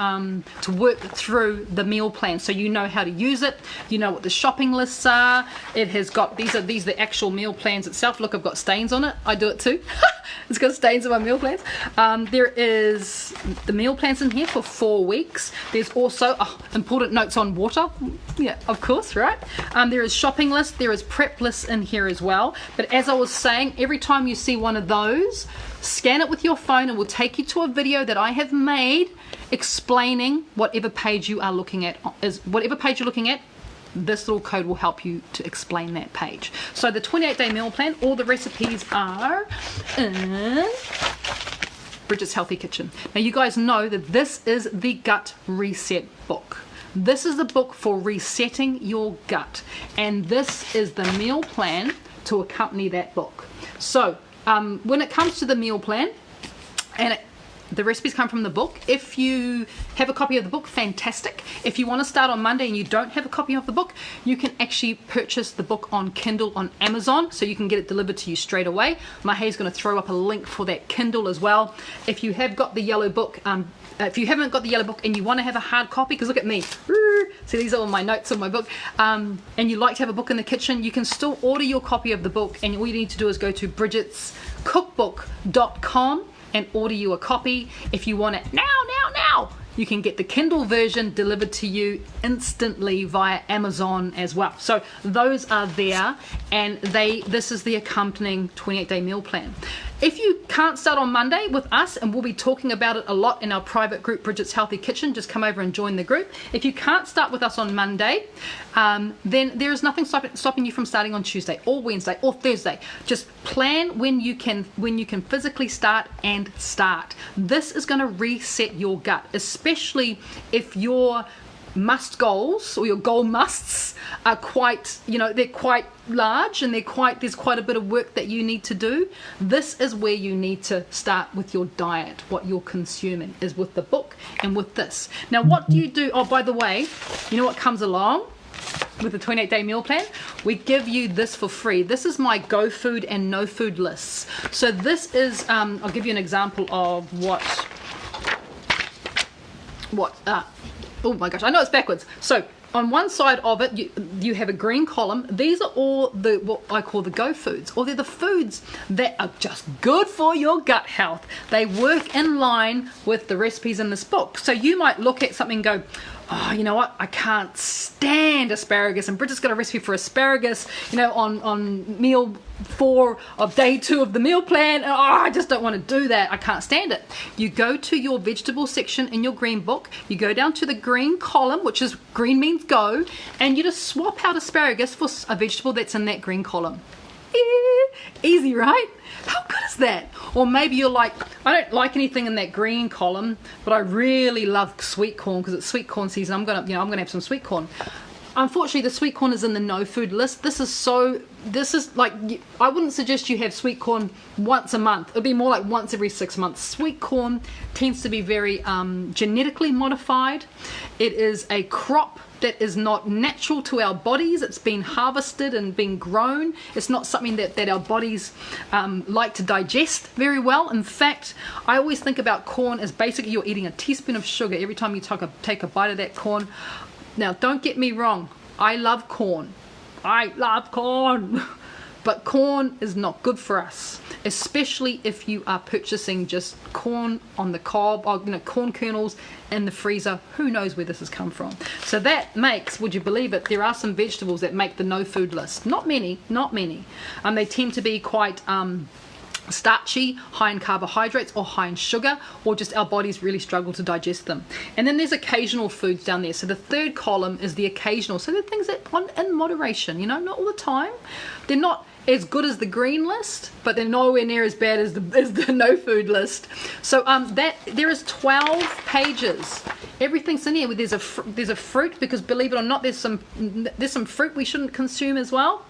work through the meal plan, so you know how to use it, you know what the shopping lists are. It has got, these are the actual meal plans itself. Look, I've got stains on it. I do it too. It's got stains on my meal plans. There is the meal plans in here for 4 weeks. There's also important notes on water. Yeah, of course, right? There is shopping lists. There is prep lists in here as well. But as I was saying, every time you see one of those, scan it with your phone, and we'll take you to a video that I have made explaining whatever page you are looking at. Whatever page you're looking at, this little code will help you to explain that page. So the 28-day meal plan, all the recipes are in Bridget's Healthy Kitchen. Now you guys know that this is the gut reset book. This is the book for resetting your gut, and this is the meal plan to accompany that book. So when it comes to the meal plan, and the recipes come from the book. If you have a copy of the book, fantastic. If you want to start on Monday and you don't have a copy of the book, you can actually purchase the book on Kindle on Amazon, so you can get it delivered to you straight away. Mahay's going to throw up a link for that Kindle as well. If you have got the yellow book, if you haven't got the yellow book and you want to have a hard copy, because look at me, see, these are all my notes on my book, and you like to have a book in the kitchen, you can still order your copy of the book, and all you need to do is go to bridgetscookbook.com and order you a copy. If you want it now, you can get the Kindle version delivered to you instantly via Amazon as well. So those are there, and this is the accompanying 28-day meal plan. If you can't start on Monday with us, and we'll be talking about it a lot in our private group, Bridget's Healthy Kitchen, just come over and join the group. If you can't start with us on Monday, then there is nothing stopping you from starting on Tuesday or Wednesday or Thursday. Just plan when you can physically start, and start. This is going to reset your gut, especially if your must goals, or your goal musts, are quite, they're quite large, and there's quite a bit of work that you need to do. This is where you need to start with your diet. What you're consuming is with the book and with this. Now, what do you do? Oh, by the way, you know what comes along with the 28-day meal plan? We give you this for free. This is my go food and no food lists. So this is, I'll give you an example of oh my gosh, I know it's backwards. So on one side of it, you have a green column. These are all what I call the go foods, or they're the foods that are just good for your gut health. They work in line with the recipes in this book. So you might look at something and go, oh, you know what, I can't stand asparagus, and Bridget's got a recipe for asparagus, on meal 4 of day 2 of the meal plan, and I just don't want to do that. I can't stand it. You go to your vegetable section in your green book, you go down to the green column, which is green means go, and you just swap out asparagus for a vegetable that's in that green column. Easy, right? How good is that? Or maybe you're like, I don't like anything in that green column, but I really love sweet corn because it's sweet corn season. I'm gonna have some sweet corn. Unfortunately, the sweet corn is in the no food list. This is like, I wouldn't suggest you have sweet corn once a month. It'd be more like once every 6 months. Sweet corn tends to be very genetically modified. It is a crop that is not natural to our bodies. It's been harvested and been grown. It's not something that our bodies like to digest very well. In fact, I always think about corn as basically you're eating a teaspoon of sugar every time you take a bite of that corn. Now, don't get me wrong. I love corn. I love corn. But corn is not good for us, especially if you are purchasing just corn on the cob, or corn kernels in the freezer. Who knows where this has come from? So that makes, would you believe it, there are some vegetables that make the no food list. Not many. They tend to be quite starchy, high in carbohydrates, or high in sugar, or just our bodies really struggle to digest them. And then there's occasional foods down there. So the third column is the occasional. So they're things that in moderation, not all the time. They're not as good as the green list, but they're nowhere near as bad as the no food list. So there is 12 pages. Everything's in here. There's a fruit, because believe it or not, there's some fruit we shouldn't consume as well.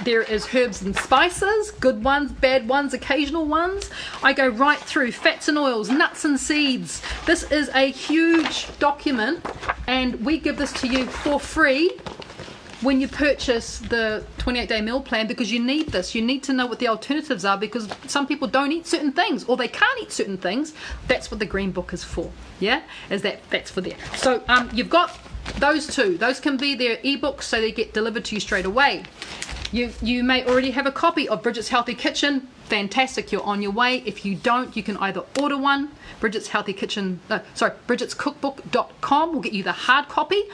There is herbs and spices, good ones, bad ones, occasional ones. I go right through fats and oils, nuts and seeds. This is a huge document, and we give this to you for free when you purchase the 28-day meal plan, because you need this. You need to know what the alternatives are, because some people don't eat certain things, or they can't eat certain things. That's what the green book is for. Yeah, that's for there. So you've got those two. Those can be their ebooks, so they get delivered to you straight away. You may already have a copy of Bridget's Healthy Kitchen. Fantastic, you're on your way. If you don't, you can either order one. bridgetscookbook.com will get you the hard copy.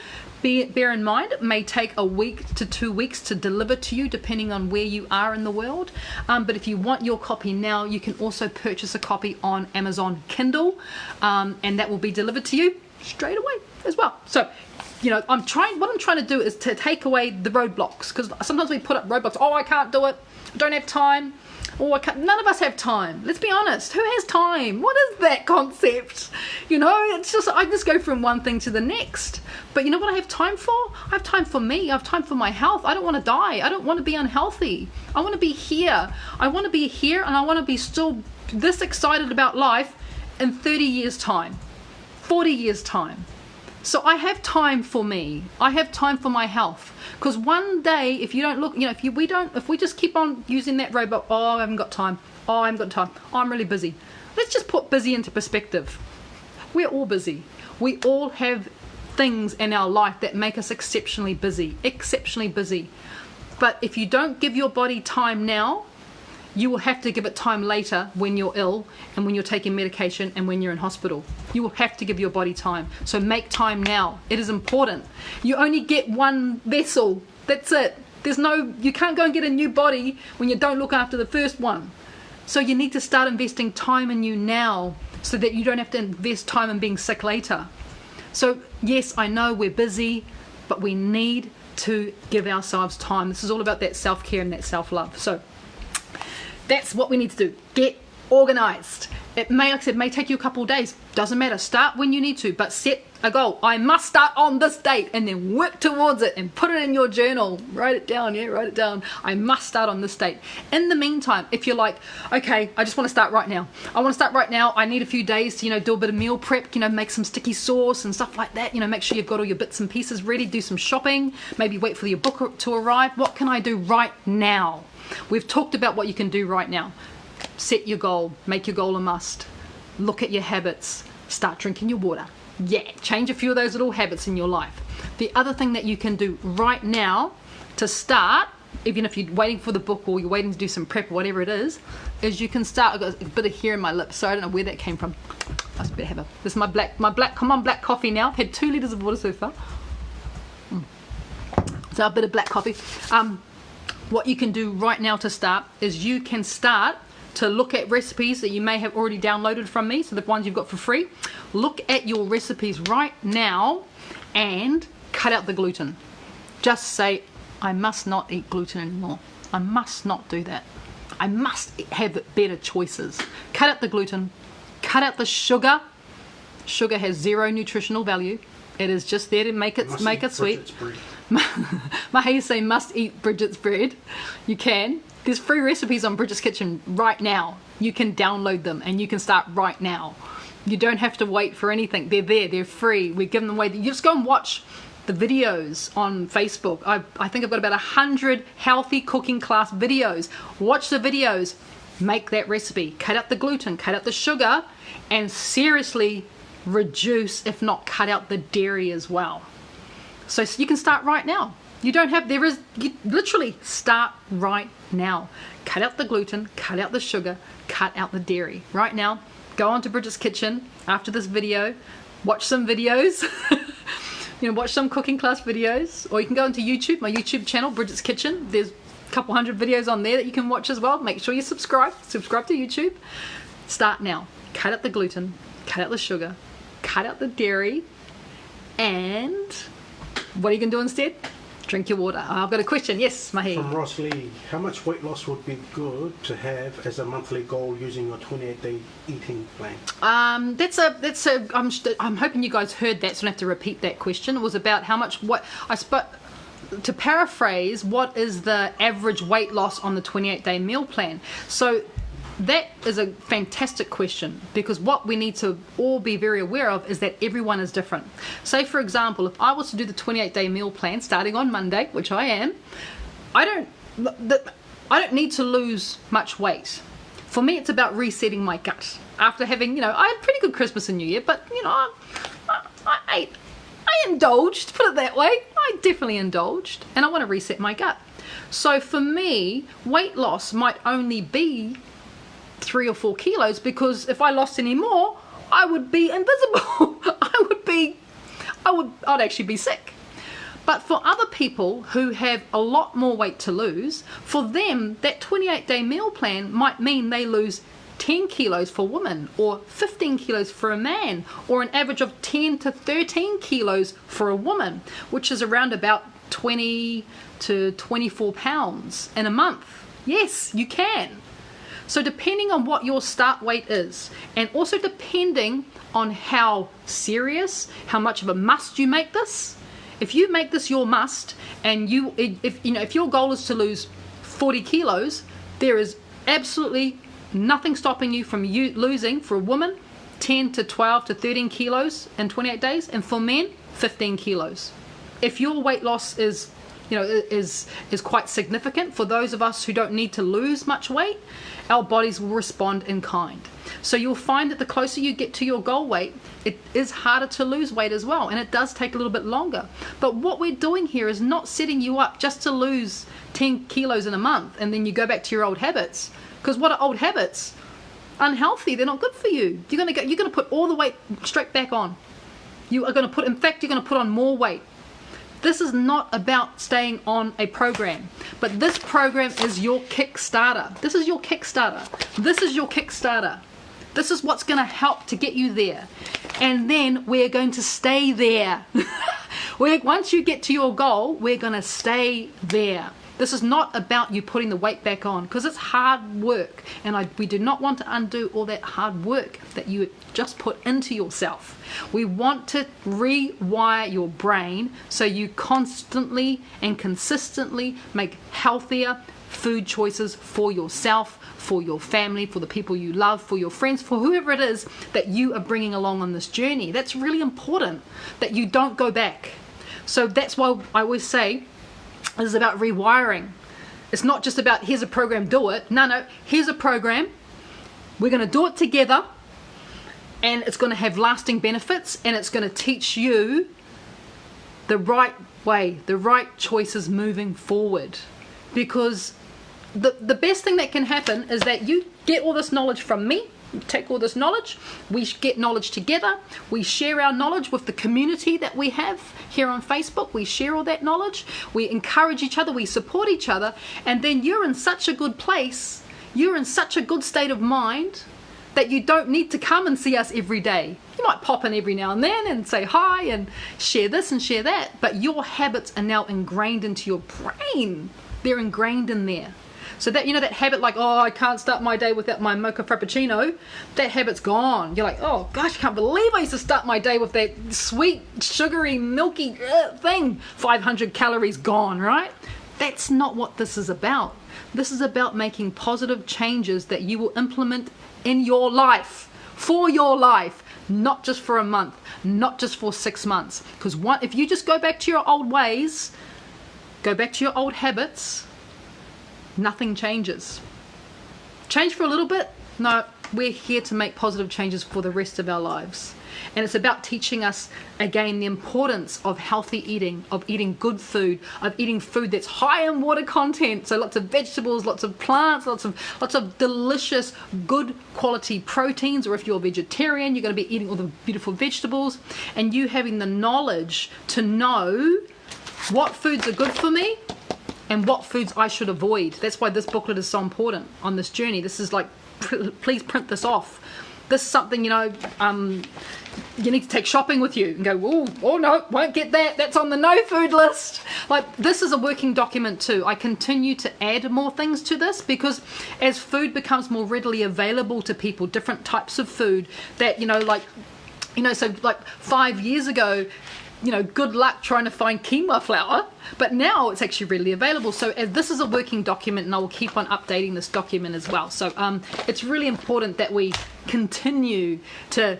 Bear in mind, it may take a week to 2 weeks to deliver to you, depending on where you are in the world. But if you want your copy now, you can also purchase a copy on Amazon Kindle, and that will be delivered to you straight away as well. So, what I'm trying to do is to take away the roadblocks, because sometimes we put up roadblocks. Oh, I can't do it. I don't have time. Oh, none of us have time. Let's be honest. Who has time? What is that concept? It's just, I just go from one thing to the next. But you know what I have time for? I have time for me. I have time for my health. I don't want to die. I don't want to be unhealthy. I want to be here. I want to be here, and I want to be still this excited about life in 30 years' time, 40 years' time. So I have time for me. I have time for my health. Because one day, if you don't look, if we just keep on using that robot, oh, I haven't got time. Oh, I haven't got time. Oh, I'm really busy. Let's just put busy into perspective. We're all busy. We all have things in our life that make us exceptionally busy. But if you don't give your body time now, you will have to give it time later when you're ill, and when you're taking medication, and when you're in hospital. You will have to give your body time. So make time now. It is important. You only get one vessel. That's it. You can't go and get a new body when you don't look after the first one. So you need to start investing time in you now, so that you don't have to invest time in being sick later. So yes, I know we're busy, but we need to give ourselves time. This is all about that self-care and that self-love. So that's what we need to do. Get organized. It may, like I said, may take you a couple of days. Doesn't matter. Start when you need to, but set a goal. I must start on this date, and then work towards it and put it in your journal. Write it down. Write it down. I must start on this date. In the meantime, if you're like, okay, I just want to start right now. I need a few days to, do a bit of meal prep, make some sticky sauce and stuff like that. Make sure you've got all your bits and pieces ready, do some shopping, maybe wait for your book to arrive. What can I do right now? We've talked about what you can do right now. Set your goal. Make your goal a must. Look at your habits. Start drinking your water. Yeah, change a few of those little habits in your life. The other thing that you can do right now to start, even if you're waiting for the book or you're waiting to do some prep or whatever it is you can start. I've got a bit of hair in my lips, so I don't know where that came from. I just better have this is my black coffee now. I've had 2 liters of water so far. So a bit of black coffee. What you can do right now to start is you can start to look at recipes that you may have already downloaded from me, so the ones you've got for free. Look at your recipes right now and cut out the gluten. Just say, I must not eat gluten anymore. I must not do that. I must have better choices. Cut out the gluten. Cut out the sugar. Sugar has 0 nutritional value. It is just there to make it sweet. Mahaya say must eat Bridget's bread. You can. There's free recipes on Bridget's Kitchen right now. You can download them and you can start right now. You don't have to wait for anything. They're there. They're free. We give them away. You just go and watch the videos on Facebook. I think I've got about 100 healthy cooking class videos. Watch the videos. Make that recipe. Cut out the gluten. Cut out the sugar. And seriously reduce, if not cut out, the dairy as well. So you can start right now. You literally start right now. Cut out the gluten, cut out the sugar, cut out the dairy. Right now, go on to Bridget's Kitchen after this video, watch some videos, watch some cooking class videos, or you can go into YouTube, my YouTube channel, Bridget's Kitchen. There's a couple hundred videos on there that you can watch as well. Make sure you subscribe to YouTube. Start now. Cut out the gluten, cut out the sugar, cut out the dairy, and what are you going to do instead? Drink your water. I've got a question. Yes, Mahi. From Ross Lee, how much weight loss would be good to have as a monthly goal using your 28-day eating plan? I'm hoping you guys heard that, so I don't have to repeat that question. It was about how much, to paraphrase, what is the average weight loss on the 28-day meal plan? So that is a fantastic question, because what we need to all be very aware of is that everyone is different. Say, for example, if I was to do the 28-day meal plan starting on Monday, which I am, I don't need to lose much weight. For me, it's about resetting my gut. After having, I had a pretty good Christmas and New Year, but, I indulged, put it that way. I definitely indulged, and I want to reset my gut. So for me, weight loss might only be 3 or 4 kilos, because if I lost any more, I would be invisible. I'd actually be sick. But for other people who have a lot more weight to lose, for them, that 28-day meal plan might mean they lose 10 kilos for women, or 15 kilos for a man, or an average of 10 to 13 kilos for a woman, which is around about 20 to 24 pounds in a month. Yes, you can. So depending on what your start weight is, and also depending on how serious, how much of a must you make this. If you make this your must, and if your goal is to lose 40 kilos, there is absolutely nothing stopping you from losing, for a woman, 10 to 12 to 13 kilos in 28 days, and for men, 15 kilos. If your weight loss is quite significant, for those of us who don't need to lose much weight, our bodies will respond in kind. So you'll find that the closer you get to your goal weight, it is harder to lose weight as well, and it does take a little bit longer. But what we're doing here is not setting you up just to lose 10 kilos in a month and then you go back to your old habits. Because what are old habits? Unhealthy. They're not good for you. You're going to put all the weight straight back on. You're going to put on more weight. This is not about staying on a program, but this program is your Kickstarter. This is your Kickstarter. This is your Kickstarter. This is what's going to help to get you there. And then we're going to stay there. Once you get to your goal, we're going to stay there. This is not about you putting the weight back on, because it's hard work, and we do not want to undo all that hard work that you just put into yourself. We want to rewire your brain so you constantly and consistently make healthier food choices for yourself, for your family, for the people you love, for your friends, for whoever it is that you are bringing along on this journey. That's really important, that you don't go back. So that's why I always say, this is about rewiring. It's not just about, here's a program, do it. No, here's a program. We're going to do it together, and it's going to have lasting benefits, and it's going to teach you the right way, the right choices moving forward. Because the best thing that can happen is that you get all this knowledge from me. Take all this knowledge, we get knowledge together, we share our knowledge with the community that we have here on Facebook. We share all that knowledge, we encourage each other, we support each other, and then you're in such a good place, you're in such a good state of mind that you don't need to come and see us every day. You might pop in every now and then and say hi and share this and share that, but your habits are now ingrained into your brain. They're ingrained in there. So that, that habit, like, oh, I can't start my day without my mocha frappuccino, that habit's gone. You're like, oh gosh, I can't believe I used to start my day with that sweet, sugary, milky thing. 500 calories gone, right? That's not what this is about. This is about making positive changes that you will implement in your life, for your life, not just for a month, not just for 6 months. Because if you just go back to your old ways, go back to your old habits, nothing changes. Change for a little bit? No, we're here to make positive changes for the rest of our lives. And it's about teaching us, again, the importance of healthy eating, of eating good food, of eating food that's high in water content. So lots of vegetables, lots of plants, lots of delicious, good quality proteins. Or if you're a vegetarian, you're going to be eating all the beautiful vegetables. And you having the knowledge to know what foods are good for me and what foods I should avoid. That's why this booklet is so important on this journey. This is like, please print this off. This is something, you need to take shopping with you and go, oh no, won't get that. That's on the no food list. Like, this is a working document too. I continue to add more things to this because as food becomes more readily available to people, different types of food that, so like 5 years ago, good luck trying to find quinoa flour, but now it's actually readily available. So as this is a working document, and I will keep on updating this document as well. So it's really important that we continue to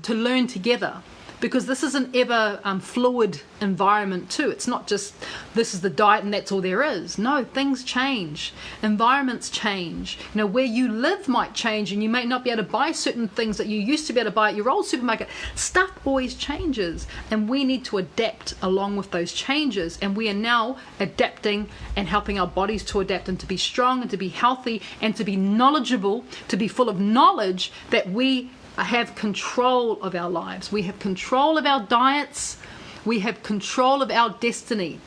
learn together, because this is an ever fluid environment too. It's not just this is the diet and that's all there is. No, things change, environments change. Where you live might change, and you may not be able to buy certain things that you used to be able to buy at your old supermarket. Stuff always changes, and we need to adapt along with those changes. And we are now adapting and helping our bodies to adapt and to be strong and to be healthy and to be knowledgeable, to be full of knowledge that we have control of our lives. We have control of our diets. We have control of our destiny.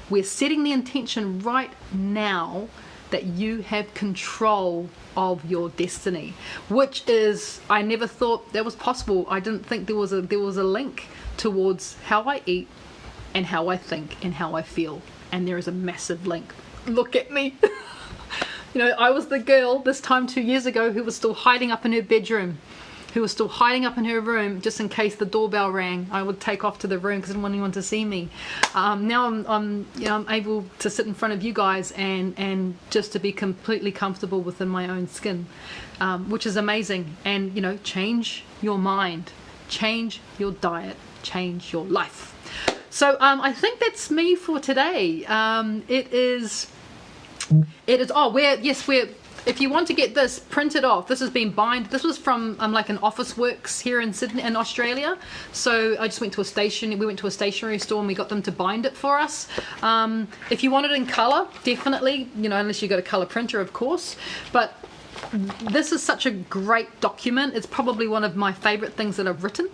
We're setting the intention right now that you have control of your destiny, which is, I never thought that was possible. I didn't think there was a link towards how I eat and how I think and how I feel. And there is a massive link. Look at me. I was the girl this time 2 years ago who was still hiding up in her bedroom, who was still hiding up in her room just in case the doorbell rang. I would take off to the room because I didn't want anyone to see me. Now I'm able to sit in front of you guys and just to be completely comfortable within my own skin, which is amazing. And change your mind, change your diet, change your life. So I think that's me for today. If you want to get this printed off, this has been bind. This was from like an Office Works here in Sydney, in Australia. So I just went to a station. We went to a stationery store and we got them to bind it for us. If you want it in color, definitely. Unless you got a color printer, of course. But this is such a great document. It's probably one of my favorite things that I've written.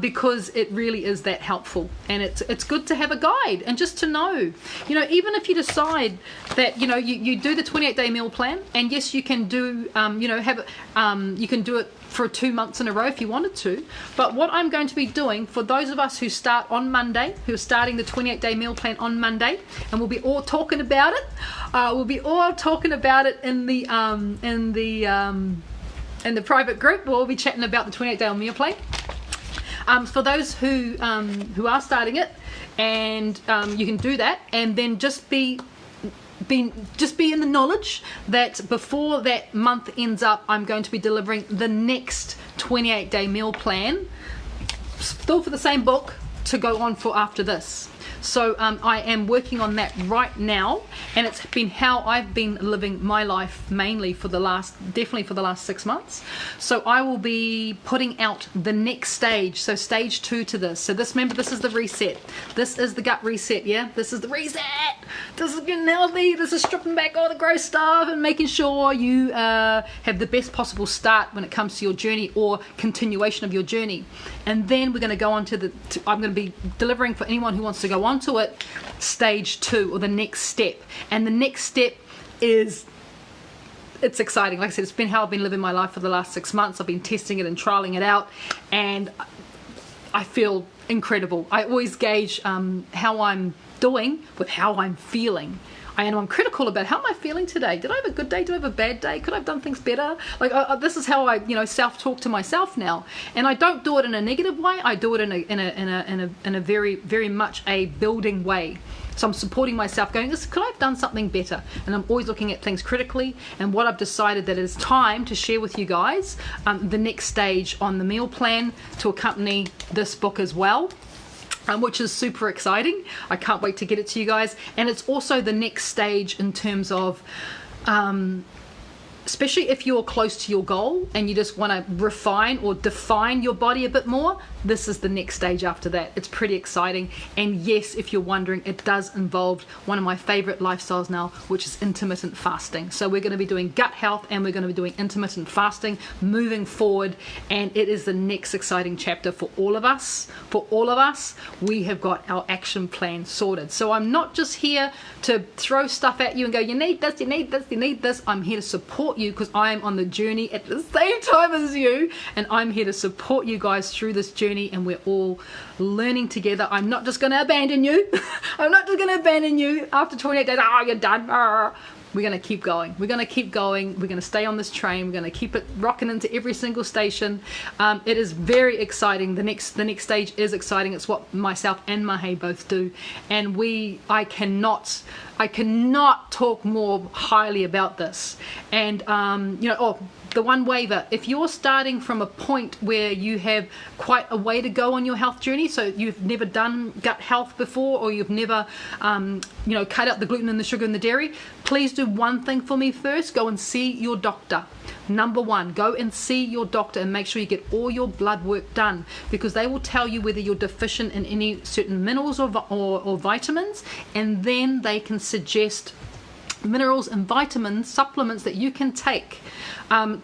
Because it really is that helpful, and it's good to have a guide and just to know, even if you decide that you do the 28-day meal plan, and yes, you can do you can do it for 2 months in a row if you wanted to. But what I'm going to be doing for those of us who start on Monday, who are starting the 28-day meal plan on Monday, and we'll be all talking about it. We'll be all talking about it in the private group. We'll all be chatting about the 28-day meal plan. For those who are starting it, and you can do that, and then just be in the knowledge that before that month ends up, I'm going to be delivering the next 28-day meal plan, still for the same book, to go on for after this. So I am working on that right now, and it's been how I've been living my life mainly definitely for the last 6 months. So I will be putting out the next stage, so stage 2 to this. So remember, this is the reset. This is the gut reset, yeah? This is the reset. This is getting healthy. This is stripping back all the gross stuff and making sure you have the best possible start when it comes to your journey or continuation of your journey. And then we're going to go on to I'm going to be delivering for anyone who wants to go on to it, stage 2, or the next step. And the next step is, it's exciting. Like I said, it's been how I've been living my life for the last 6 months. I've been testing it and trialing it out, and I feel incredible. I always gauge how I'm doing with how I'm feeling. I'm critical about how am I feeling today. Did I have a good day? Did I have a bad day? Could I have done things better? This is how I self-talk to myself now, and I don't do it in a negative way. I do it in a very, very much a building way. So I'm supporting myself, going, could I have done something better? And I'm always looking at things critically. And what I've decided that it is time to share with you guys the next stage on the meal plan to accompany this book as well. Which is super exciting. I can't wait to get it to you guys. And it's also the next stage in terms of especially if you're close to your goal and you just want to refine or define your body a bit more, this is the next stage after that. It's pretty exciting. And yes, if you're wondering, it does involve one of my favorite lifestyles now, which is intermittent fasting. So we're going to be doing gut health and we're going to be doing intermittent fasting moving forward. And it is the next exciting chapter for all of us. For all of us, we have got our action plan sorted. So I'm not just here to throw stuff at you and go, you need this, you need this, you need this. I'm here to support you because I am on the journey at the same time as you, and I'm here to support you guys through this journey, and we're all learning together. I'm not just going to abandon you. I'm not just going to abandon you after 28 days. Oh, you're done. We're going to keep going. We're going to keep going. We're going to stay on this train. We're going to keep it rocking into every single station. It is very exciting. The next stage is exciting. It's what myself and Mahe both do, and I cannot talk more highly about this. And the one waiver, if you're starting from a point where you have quite a way to go on your health journey, so you've never done gut health before, or you've never cut out the gluten and the sugar and the dairy, please do one thing for me first. Go and see your doctor. Number one, go and see your doctor and make sure you get all your blood work done, because they will tell you whether you're deficient in any certain minerals or vitamins, and then they can suggest minerals and vitamins supplements that you can take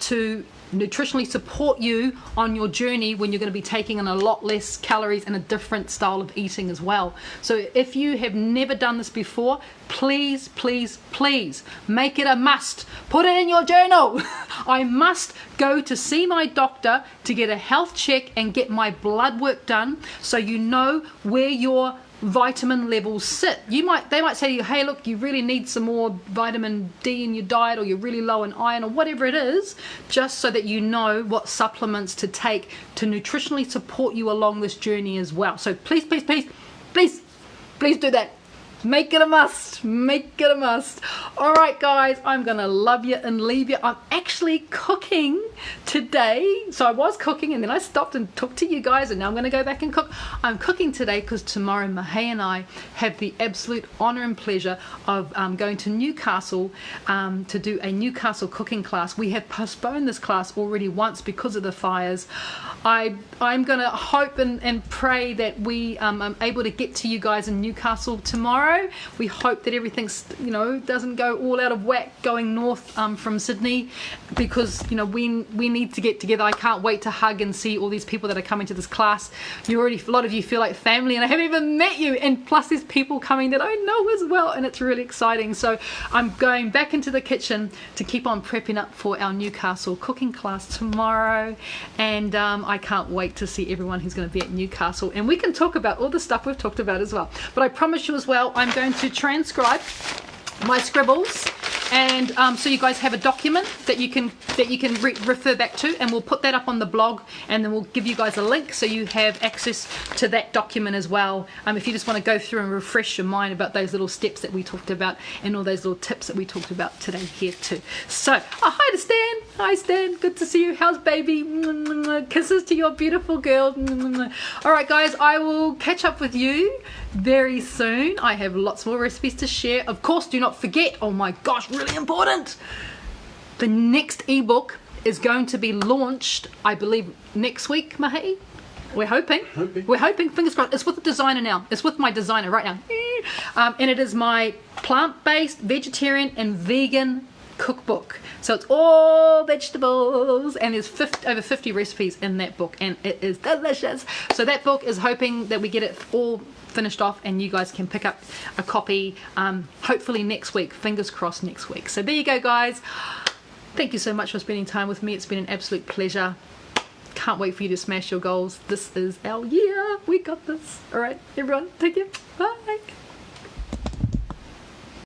to nutritionally support you on your journey when you're going to be taking in a lot less calories and a different style of eating as well. So if you have never done this before, please, please, please make it a must. Put it in your journal. I must go to see my doctor to get a health check and get my blood work done, so you know where your vitamin levels sit. They might say to you, hey, look, you really need some more vitamin D in your diet, or you're really low in iron, or whatever it is, just so that you know what supplements to take to nutritionally support you along this journey as well. So please, please, please, please, please do that. Make it a must. Make it a must. All right, guys, I'm going to love you and leave you. I'm actually cooking today. So I was cooking and then I stopped and talked to you guys, and now I'm going to go back and cook. I'm cooking today because tomorrow Mahe and I have the absolute honour and pleasure of going to Newcastle to do a Newcastle cooking class. We have postponed this class already once because of the fires. I'm going to hope and pray that we are able to get to you guys in Newcastle tomorrow. We hope that everything's, doesn't go all out of whack going north from Sydney, because, we need to get together. I can't wait to hug and see all these people that are coming to this class. A lot of you feel like family, and I haven't even met you, and plus there's people coming that I know as well, and it's really exciting. So I'm going back into the kitchen to keep on prepping up for our Newcastle cooking class tomorrow, and I can't wait to see everyone who's going to be at Newcastle, and we can talk about all the stuff we've talked about as well. But I promise you as well, I'm going to transcribe my scribbles, and so you guys have a document that you can refer back to, and we'll put that up on the blog, and then we'll give you guys a link so you have access to that document as well, if you just want to go through and refresh your mind about those little steps that we talked about and all those little tips that we talked about today here too. So hi to Stan. Hi Stan, good to see you. How's baby? Kisses to your beautiful girl. All right guys, I will catch up with you very soon. I have lots more recipes to share. Of course, do not forget, oh my gosh, really important, the next ebook is going to be launched, I believe, next week, Mahe. We're hoping. We're hoping, fingers crossed. It's with the designer now. It's with my designer right now. And it is my plant-based, vegetarian and vegan cookbook. So it's all vegetables, and there's over 50 recipes in that book, and it is delicious. So that book is hoping that we get it all finished off and you guys can pick up a copy hopefully next week. Fingers crossed next week. So there you go, guys. Thank you so much for spending time with me. It's been an absolute pleasure. Can't wait for you to smash your goals. This is our year. We got this. All right, everyone, take care. Bye.